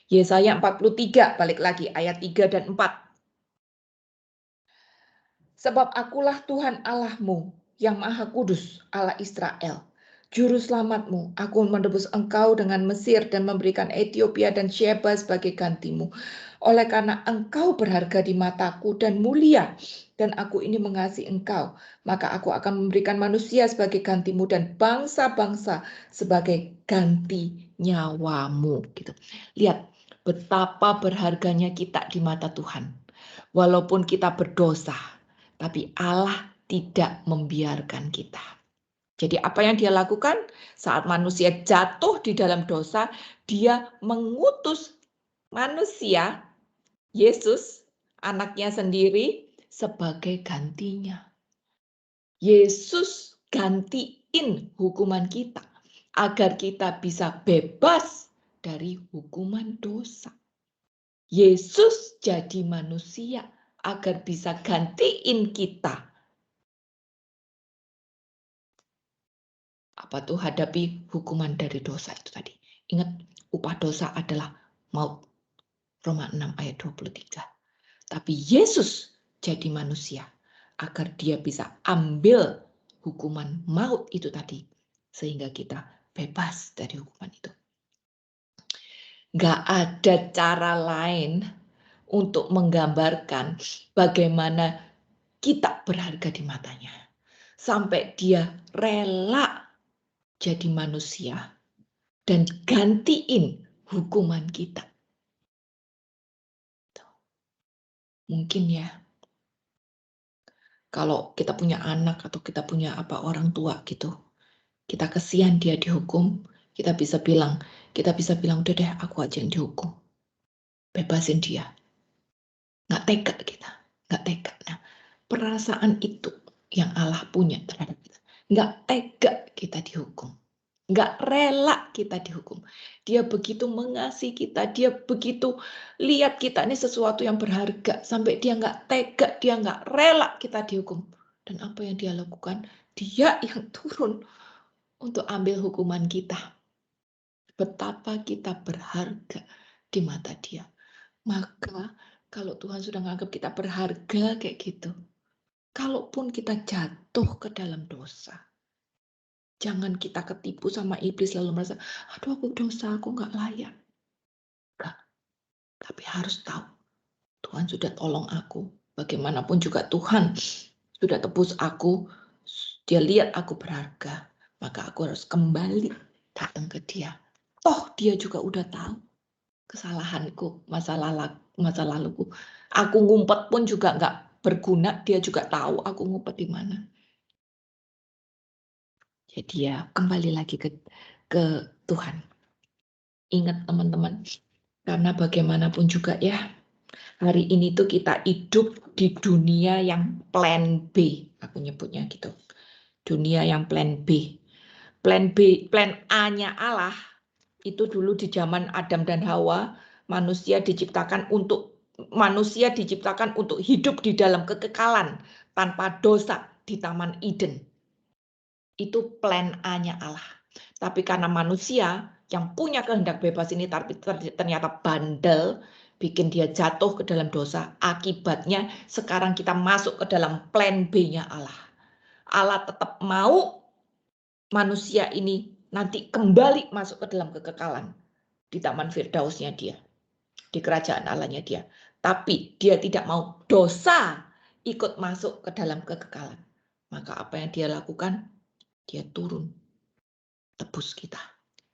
Yesaya 43, balik lagi ayat 3 dan 4. Sebab akulah Tuhan Allahmu yang Maha Kudus, Allah Israel. Juru selamatmu, aku menebus engkau dengan Mesir dan memberikan Ethiopia dan Sheba sebagai gantimu. Oleh karena engkau berharga di mataku dan mulia, dan aku ini mengasihi engkau, maka aku akan memberikan manusia sebagai gantimu dan bangsa-bangsa sebagai ganti nyawamu. Gitu. Lihat betapa berharganya kita di mata Tuhan. Walaupun kita berdosa, tapi Allah tidak membiarkan kita. Jadi apa yang dia lakukan saat manusia jatuh di dalam dosa, dia mengutus manusia, Yesus, anaknya sendiri, sebagai gantinya. Yesus gantiin hukuman kita, agar kita bisa bebas dari hukuman dosa. Yesus jadi manusia, agar bisa gantiin kita. Apa tuh hadapi hukuman dari dosa itu tadi. Ingat, upah dosa adalah maut. Roma 6 ayat 23. Tapi Yesus jadi manusia agar dia bisa ambil hukuman maut itu tadi, sehingga kita bebas dari hukuman itu. Nggak ada cara lain untuk menggambarkan bagaimana kita berharga di matanya. Sampai dia rela jadi manusia dan gantiin hukuman kita. Mungkin ya, kalau kita punya anak atau kita punya orang tua gitu, kita kesian dia dihukum, kita bisa bilang, udah deh aku aja yang dihukum. Bebasin dia. Nggak tega kita, nggak tega. Nah, perasaan itu yang Allah punya terhadap kita. Nggak tega kita dihukum. Nggak rela kita dihukum. Dia begitu mengasihi kita, dia begitu lihat kita ini sesuatu yang berharga, sampai dia nggak tega, dia nggak rela kita dihukum. Dan apa yang dia lakukan? Dia yang turun untuk ambil hukuman kita. Betapa kita berharga di mata dia. Maka kalau Tuhan sudah menganggap kita berharga kayak gitu, kalaupun kita jatuh ke dalam dosa, jangan kita ketipu sama iblis lalu merasa, aduh aku dosa, aku nggak layak. Enggak. Tapi harus tahu, Tuhan sudah tolong aku. Bagaimanapun juga Tuhan sudah tebus aku. Dia lihat aku berharga. Maka aku harus kembali datang ke dia. Toh dia juga udah tahu kesalahanku, masa laluku. Aku ngumpet pun juga nggak berguna. Dia juga tahu aku ngumpet di mana. Jadi ya kembali lagi ke Tuhan. Ingat teman-teman, karena bagaimanapun juga ya, hari ini tuh kita hidup di dunia yang plan B, aku nyebutnya gitu. Dunia yang plan B. Plan B, plan A-nya Allah, itu dulu di zaman Adam dan Hawa, manusia diciptakan untuk hidup di dalam kekekalan tanpa dosa di Taman Eden. Itu plan A-nya Allah. Tapi karena manusia yang punya kehendak bebas ini ternyata bandel, bikin dia jatuh ke dalam dosa. Akibatnya sekarang kita masuk ke dalam plan B-nya Allah. Allah tetap mau manusia ini nanti kembali masuk ke dalam kekekalan di Taman Firdausnya dia, di kerajaan Allahnya dia. Tapi dia tidak mau dosa ikut masuk ke dalam kekekalan. Maka apa yang dia lakukan? Dia turun, tebus kita,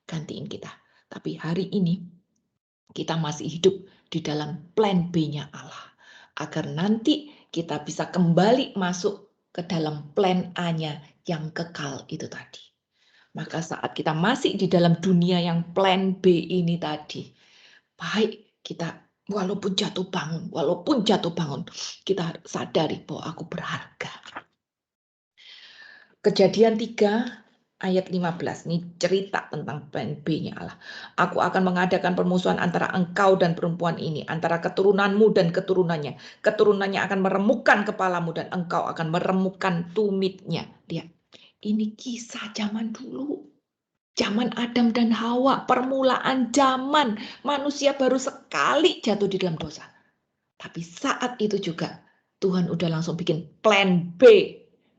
gantiin kita. Tapi hari ini kita masih hidup di dalam plan B-nya Allah. Agar nanti kita bisa kembali masuk ke dalam plan A-nya yang kekal itu tadi. Maka saat kita masih di dalam dunia yang plan B ini tadi, baik kita walaupun jatuh bangun, kita sadari bahwa aku berharga. Kejadian 3 ayat 15, ini cerita tentang plan B-nya Allah. Aku akan mengadakan permusuhan antara engkau dan perempuan ini, antara keturunanmu dan keturunannya. Keturunannya akan meremukkan kepalamu dan engkau akan meremukkan tumitnya. Lihat, ini kisah zaman dulu. Zaman Adam dan Hawa, permulaan zaman. Manusia baru sekali jatuh di dalam dosa. Tapi saat itu juga Tuhan udah langsung bikin plan B.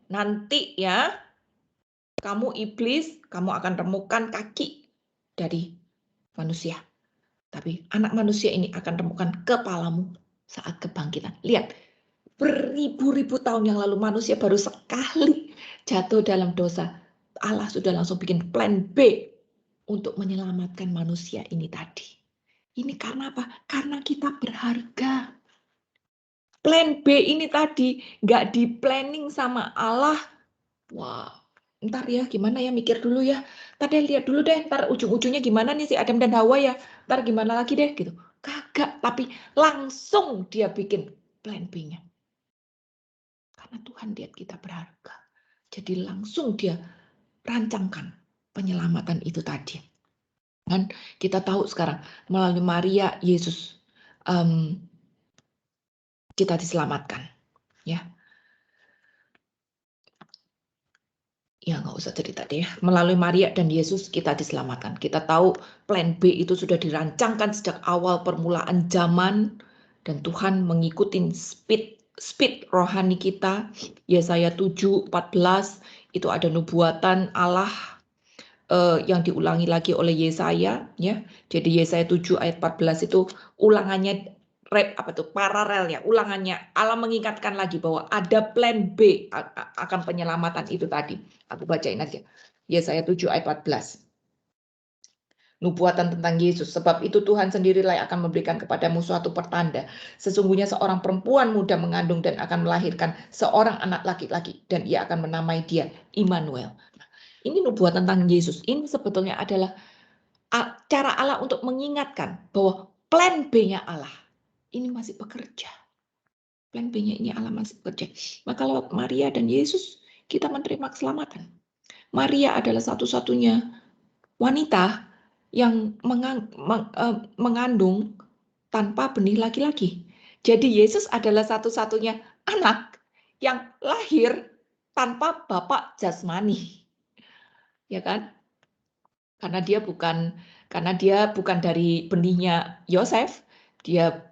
Nanti ya, kamu iblis, kamu akan remukkan kaki dari manusia. Tapi anak manusia ini akan remukkan kepalamu saat kebangkitan. Lihat, beribu-ribu tahun yang lalu manusia baru sekali jatuh dalam dosa. Allah sudah langsung bikin plan B untuk menyelamatkan manusia ini tadi. Ini karena apa? Karena kita berharga. Plan B ini tadi nggak di planning sama Allah. Wah, ntar ya gimana ya, mikir dulu ya. Ntar deh lihat dulu deh, ntar ujung-ujungnya gimana nih si Adam dan Hawa ya. Ntar gimana lagi deh gitu. Kagak, tapi langsung dia bikin plan B-nya. Karena Tuhan lihat kita berharga. Jadi langsung dia rancangkan penyelamatan itu tadi. Dan kita tahu sekarang melalui Maria, Yesus kita diselamatkan. Ya, ya nggak usah cerita deh. Melalui Maria dan Yesus kita diselamatkan. Kita tahu plan B itu sudah dirancangkan sejak awal permulaan zaman. Dan Tuhan mengikuti speed speed rohani kita. Yesaya 7:14 itu ada nubuatan Allah yang diulangi lagi oleh Yesaya, ya. Jadi Yesaya 7 ayat 14 itu ulangannya paralel ya, ulangannya Allah mengingatkan lagi bahwa ada plan B akan penyelamatan itu tadi. Aku bacain aja. Yesaya 7 ayat 14. Nubuatan tentang Yesus, sebab itu Tuhan sendirilah yang akan memberikan kepadamu suatu pertanda. Sesungguhnya seorang perempuan muda mengandung dan akan melahirkan seorang anak laki-laki, dan ia akan menamai dia Immanuel. Ini nubuatan tentang Yesus. Ini sebetulnya adalah cara Allah untuk mengingatkan bahwa plan B-nya Allah ini masih bekerja. Plan B-nya ini Allah masih bekerja. Maka lewat Maria dan Yesus kita menerima keselamatan. Maria adalah satu-satunya wanita yang mengandung tanpa benih laki-laki. Jadi Yesus adalah satu-satunya anak yang lahir tanpa bapak jasmani. Ya kan? Karena dia bukan dari benihnya Yosef, dia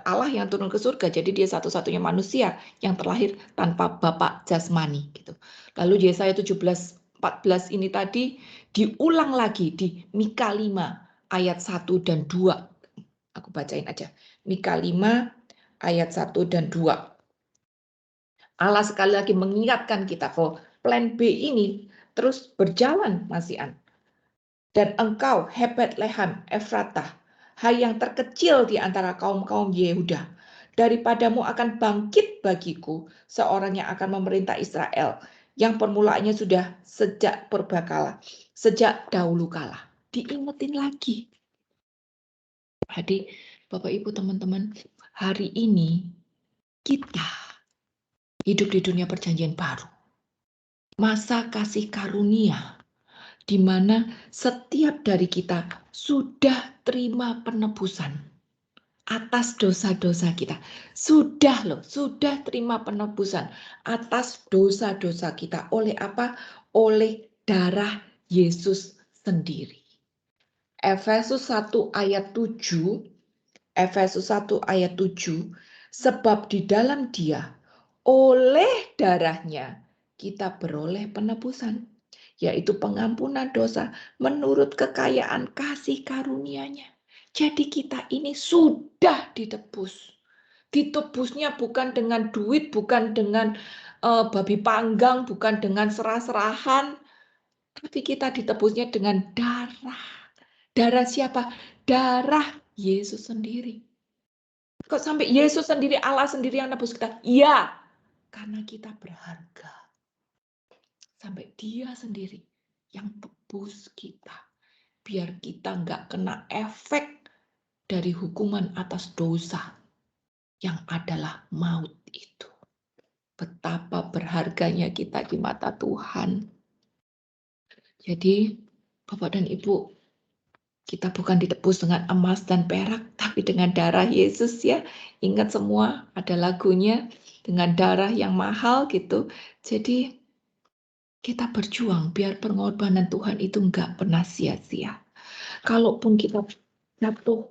Allah yang turun ke surga, jadi dia satu-satunya manusia yang terlahir tanpa bapak jasmani gitu. Lalu Yesaya 17:14 ini tadi diulang lagi di Mika 5 ayat 1 dan 2. Aku bacain aja. Mika 5 ayat 1 dan 2. Allah sekali lagi mengingatkan kita bahwa plan B ini terus berjalan, Masian. Dan engkau, Bethlehem Efratah, hai yang terkecil di antara kaum-kaum Yehuda, daripadamu akan bangkit bagiku seorang yang akan memerintah Israel, yang permulaannya sudah sejak purbakala, sejak dahulu kala. Diingetin lagi. Jadi Bapak Ibu teman-teman, hari ini kita hidup di dunia perjanjian baru. Masa kasih karunia, di mana setiap dari kita sudah terima penebusan atas dosa-dosa kita. Sudah terima penebusan atas dosa-dosa kita. Oleh apa? Oleh darah Yesus sendiri. Efesus 1 ayat 7, Efesus 1 ayat 7, sebab di dalam Dia, oleh darahnya, kita beroleh penebusan, yaitu pengampunan dosa menurut kekayaan kasih karunia-Nya. Jadi kita ini sudah ditebus. Ditebusnya bukan dengan duit, bukan dengan babi panggang, bukan dengan serah-serahan, tapi kita ditebusnya dengan darah. Darah siapa? Darah Yesus sendiri. Kok sampai Yesus sendiri, Allah sendiri yang nebus kita? Iya, karena kita berharga. Sampai Dia sendiri yang tebus kita. Biar kita nggak kena efek dari hukuman atas dosa yang adalah maut itu. Betapa berharganya kita di mata Tuhan. Jadi, Bapak dan Ibu, kita bukan ditebus dengan emas dan perak, tapi dengan darah Yesus ya. Ingat semua, ada lagunya dengan darah yang mahal gitu. Jadi kita berjuang biar pengorbanan Tuhan itu enggak pernah sia-sia. Kalaupun kita jatuh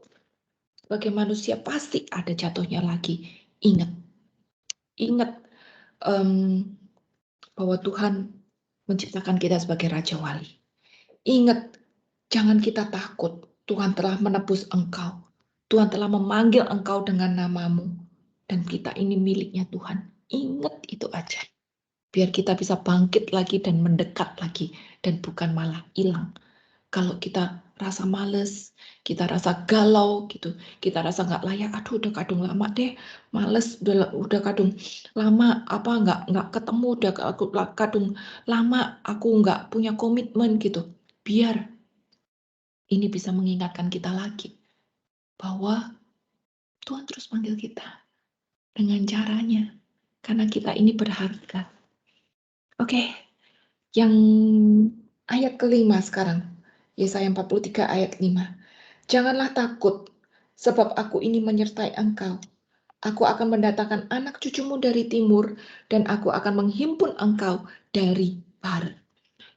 sebagai manusia, pasti ada jatuhnya lagi. Ingat bahwa Tuhan menciptakan kita sebagai Raja Wali. Ingat, jangan kita takut. Tuhan telah menebus engkau. Tuhan telah memanggil engkau dengan namamu. Dan kita ini miliknya Tuhan. Ingat itu aja. Biar kita bisa bangkit lagi dan mendekat lagi. Dan bukan malah hilang. Kalau kita rasa males, kita rasa galau gitu, kita rasa nggak layak, aduh udah kadung lama deh, males, udah kadung lama, nggak ketemu, udah kadung lama, aku nggak punya komitmen gitu. Biar ini bisa mengingatkan kita lagi bahwa Tuhan terus panggil kita dengan caranya, karena kita ini berharga. Oke, yang ayat kelima sekarang. Yesaya 43 ayat 5. Janganlah takut, sebab aku ini menyertai engkau. Aku akan mendatangkan anak cucumu dari timur, dan aku akan menghimpun engkau dari barat.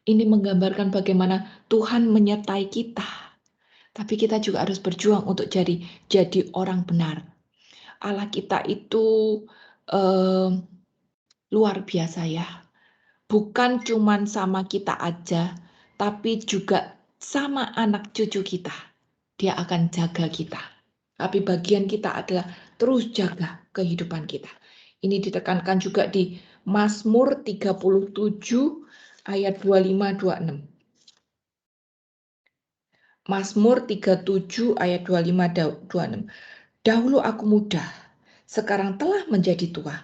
Ini menggambarkan bagaimana Tuhan menyertai kita. Tapi kita juga harus berjuang untuk jadi orang benar. Allah kita itu luar biasa ya. Bukan cuman sama kita aja, tapi juga sama anak cucu kita. Dia akan jaga kita. Tapi bagian kita adalah terus jaga kehidupan kita. Ini ditekankan juga di Mazmur 37 ayat 25-26. Mazmur 37 ayat 25-26. Dahulu aku muda, sekarang telah menjadi tua,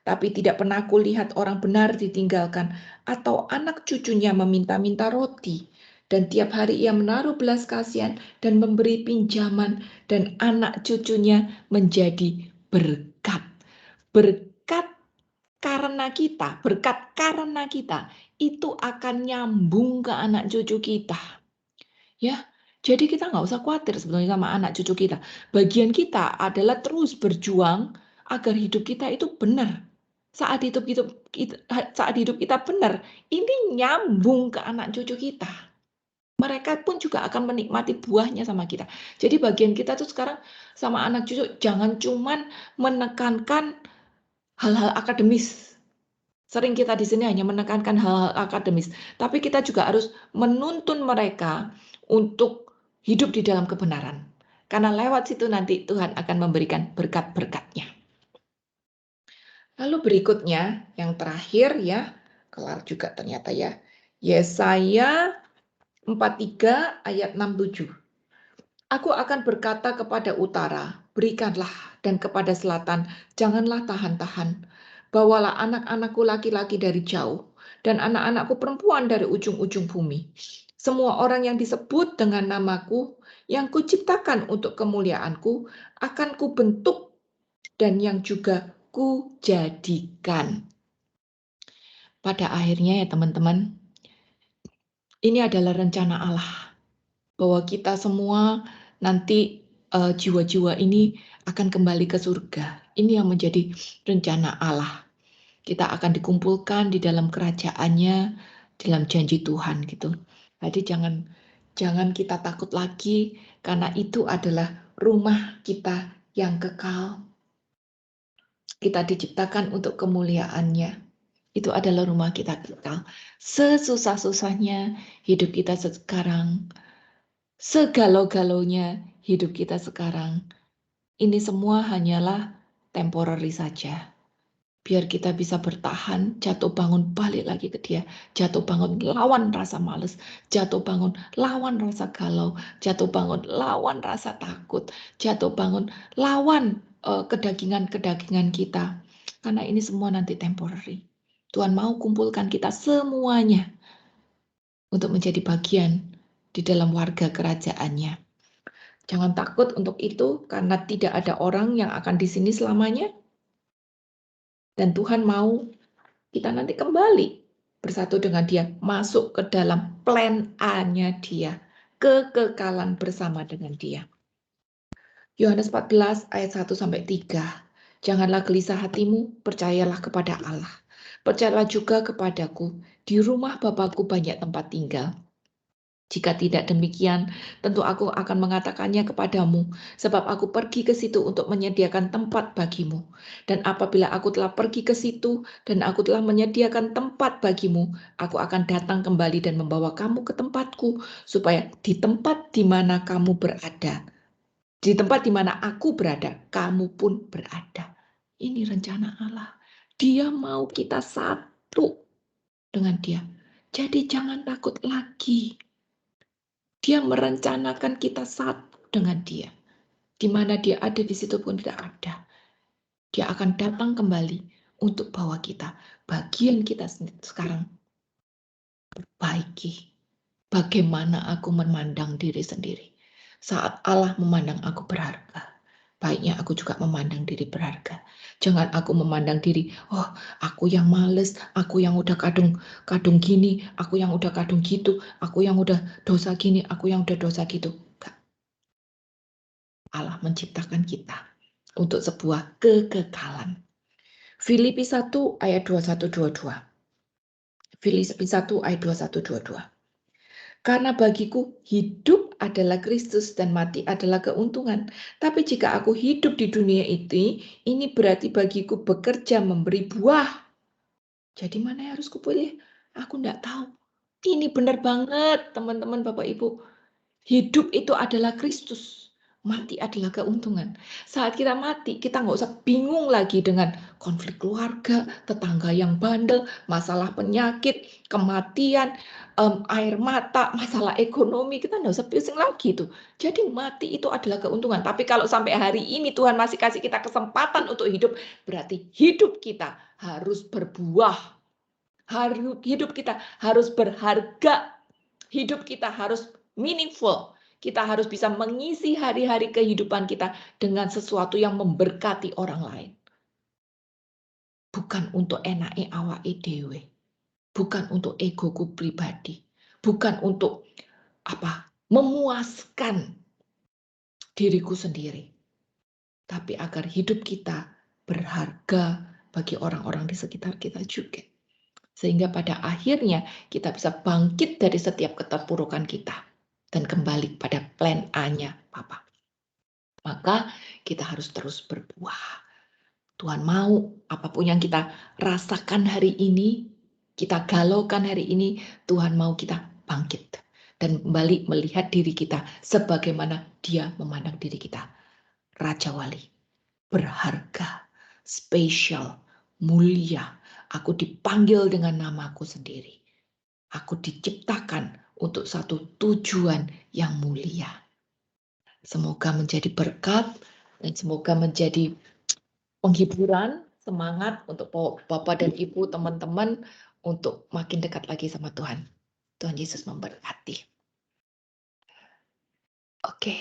tapi tidak pernah aku lihat orang benar ditinggalkan atau anak cucunya meminta-minta roti. Dan tiap hari ia menaruh belas kasihan dan memberi pinjaman, dan anak cucunya menjadi berkat. Berkat karena kita itu akan nyambung ke anak cucu kita. Ya, jadi kita nggak usah khawatir sebenarnya sama anak cucu kita. Bagian kita adalah terus berjuang agar hidup kita itu benar. Saat hidup kita benar, ini nyambung ke anak cucu kita. Mereka pun juga akan menikmati buahnya sama kita. Jadi bagian kita tuh sekarang sama anak cucu jangan cuman menekankan hal-hal akademis. Sering kita di sini hanya menekankan hal-hal akademis, tapi kita juga harus menuntun mereka untuk hidup di dalam kebenaran. Karena lewat situ nanti Tuhan akan memberikan berkat-berkatnya. Lalu berikutnya, yang terakhir ya, kelar juga ternyata ya. Yesaya 43 ayat 67. Aku akan berkata kepada utara, berikanlah, dan kepada selatan, janganlah tahan-tahan. Bawalah anak-anakku laki-laki dari jauh, dan anak-anakku perempuan dari ujung-ujung bumi. Semua orang yang disebut dengan namaku, yang kuciptakan untuk kemuliaanku, akan kubentuk, dan yang juga kujadikan. Pada akhirnya ya teman-teman, ini adalah rencana Allah. Bahwa kita semua nanti jiwa-jiwa ini akan kembali ke surga. Ini yang menjadi rencana Allah. Kita akan dikumpulkan di dalam kerajaannya, dalam janji Tuhan gitu. Jadi jangan kita takut lagi karena itu adalah rumah kita yang kekal. Kita diciptakan untuk kemuliaannya. Itu adalah rumah kita kekal. Sesusah-susahnya hidup kita sekarang, segalau-galaunya hidup kita sekarang, ini semua hanyalah temporary saja. Biar kita bisa bertahan, jatuh bangun balik lagi ke dia, jatuh bangun lawan rasa males, jatuh bangun lawan rasa galau, jatuh bangun lawan rasa takut, jatuh bangun lawan kedagingan-kedagingan kita. Karena ini semua nanti temporary. Tuhan mau kumpulkan kita semuanya untuk menjadi bagian di dalam warga kerajaannya. Jangan takut untuk itu karena tidak ada orang yang akan di sini selamanya. Dan Tuhan mau kita nanti kembali bersatu dengan dia, masuk ke dalam plan A-nya dia, kekekalan bersama dengan dia. Yohanes 14 ayat 1-3. Janganlah gelisah hatimu, percayalah kepada Allah. Percayalah juga kepadaku, di rumah Bapa-Ku banyak tempat tinggal. Jika tidak demikian, tentu aku akan mengatakannya kepadamu, sebab aku pergi ke situ untuk menyediakan tempat bagimu. Dan apabila aku telah pergi ke situ, dan aku telah menyediakan tempat bagimu, aku akan datang kembali dan membawa kamu ke tempatku, supaya di tempat di mana kamu berada, di tempat di mana aku berada, kamu pun berada. Ini rencana Allah. Dia mau kita satu dengan dia. Jadi jangan takut lagi. Dia merencanakan kita satu dengan dia. Di mana dia ada, di situ pun tidak ada. Dia akan datang kembali untuk bawa kita. Bagian kita sekarang perbaiki. Bagaimana aku memandang diri sendiri. Saat Allah memandang aku berharga, baiknya aku juga memandang diri berharga. Jangan aku memandang diri, oh aku yang males, aku yang udah kadung gini, aku yang udah kadung gitu, aku yang udah dosa gini, aku yang udah dosa gitu. Enggak. Allah menciptakan kita untuk sebuah kekekalan. Filipi 1 ayat 21-22. Filipi 1 ayat 21-22. Karena bagiku hidup adalah Kristus dan mati adalah keuntungan. Tapi jika aku hidup di dunia ini berarti bagiku bekerja memberi buah. Jadi mana yang harus kupilih? Aku enggak tahu. Ini benar banget teman-teman Bapak Ibu. Hidup itu adalah Kristus. Mati adalah keuntungan. Saat kita mati, kita nggak usah bingung lagi dengan konflik keluarga, tetangga yang bandel, masalah penyakit, kematian, air mata, masalah ekonomi. Kita nggak usah pusing lagi tuh. Jadi mati itu adalah keuntungan. Tapi kalau sampai hari ini Tuhan masih kasih kita kesempatan untuk hidup, berarti hidup kita harus berbuah. Hidup kita harus berharga. Hidup kita harus meaningful. Kita harus bisa mengisi hari-hari kehidupan kita dengan sesuatu yang memberkati orang lain. Bukan untuk enake awake dhewe. Bukan untuk egoku pribadi. Bukan untuk memuaskan diriku sendiri. Tapi agar hidup kita berharga bagi orang-orang di sekitar kita juga. Sehingga pada akhirnya kita bisa bangkit dari setiap keterpurukan kita. Dan kembali pada plan A-nya Papa. Maka kita harus terus berbuah. Tuhan mau apapun yang kita rasakan hari ini, kita galaukan hari ini, Tuhan mau kita bangkit. Dan kembali melihat diri kita sebagaimana Dia memandang diri kita. Raja Wali, berharga, spesial, mulia. Aku dipanggil dengan namaku sendiri. Aku diciptakan untuk satu tujuan yang mulia. Semoga menjadi berkat dan semoga menjadi penghiburan, semangat untuk Bapak dan Ibu, teman-teman untuk makin dekat lagi sama Tuhan. Tuhan Yesus memberkati. Oke.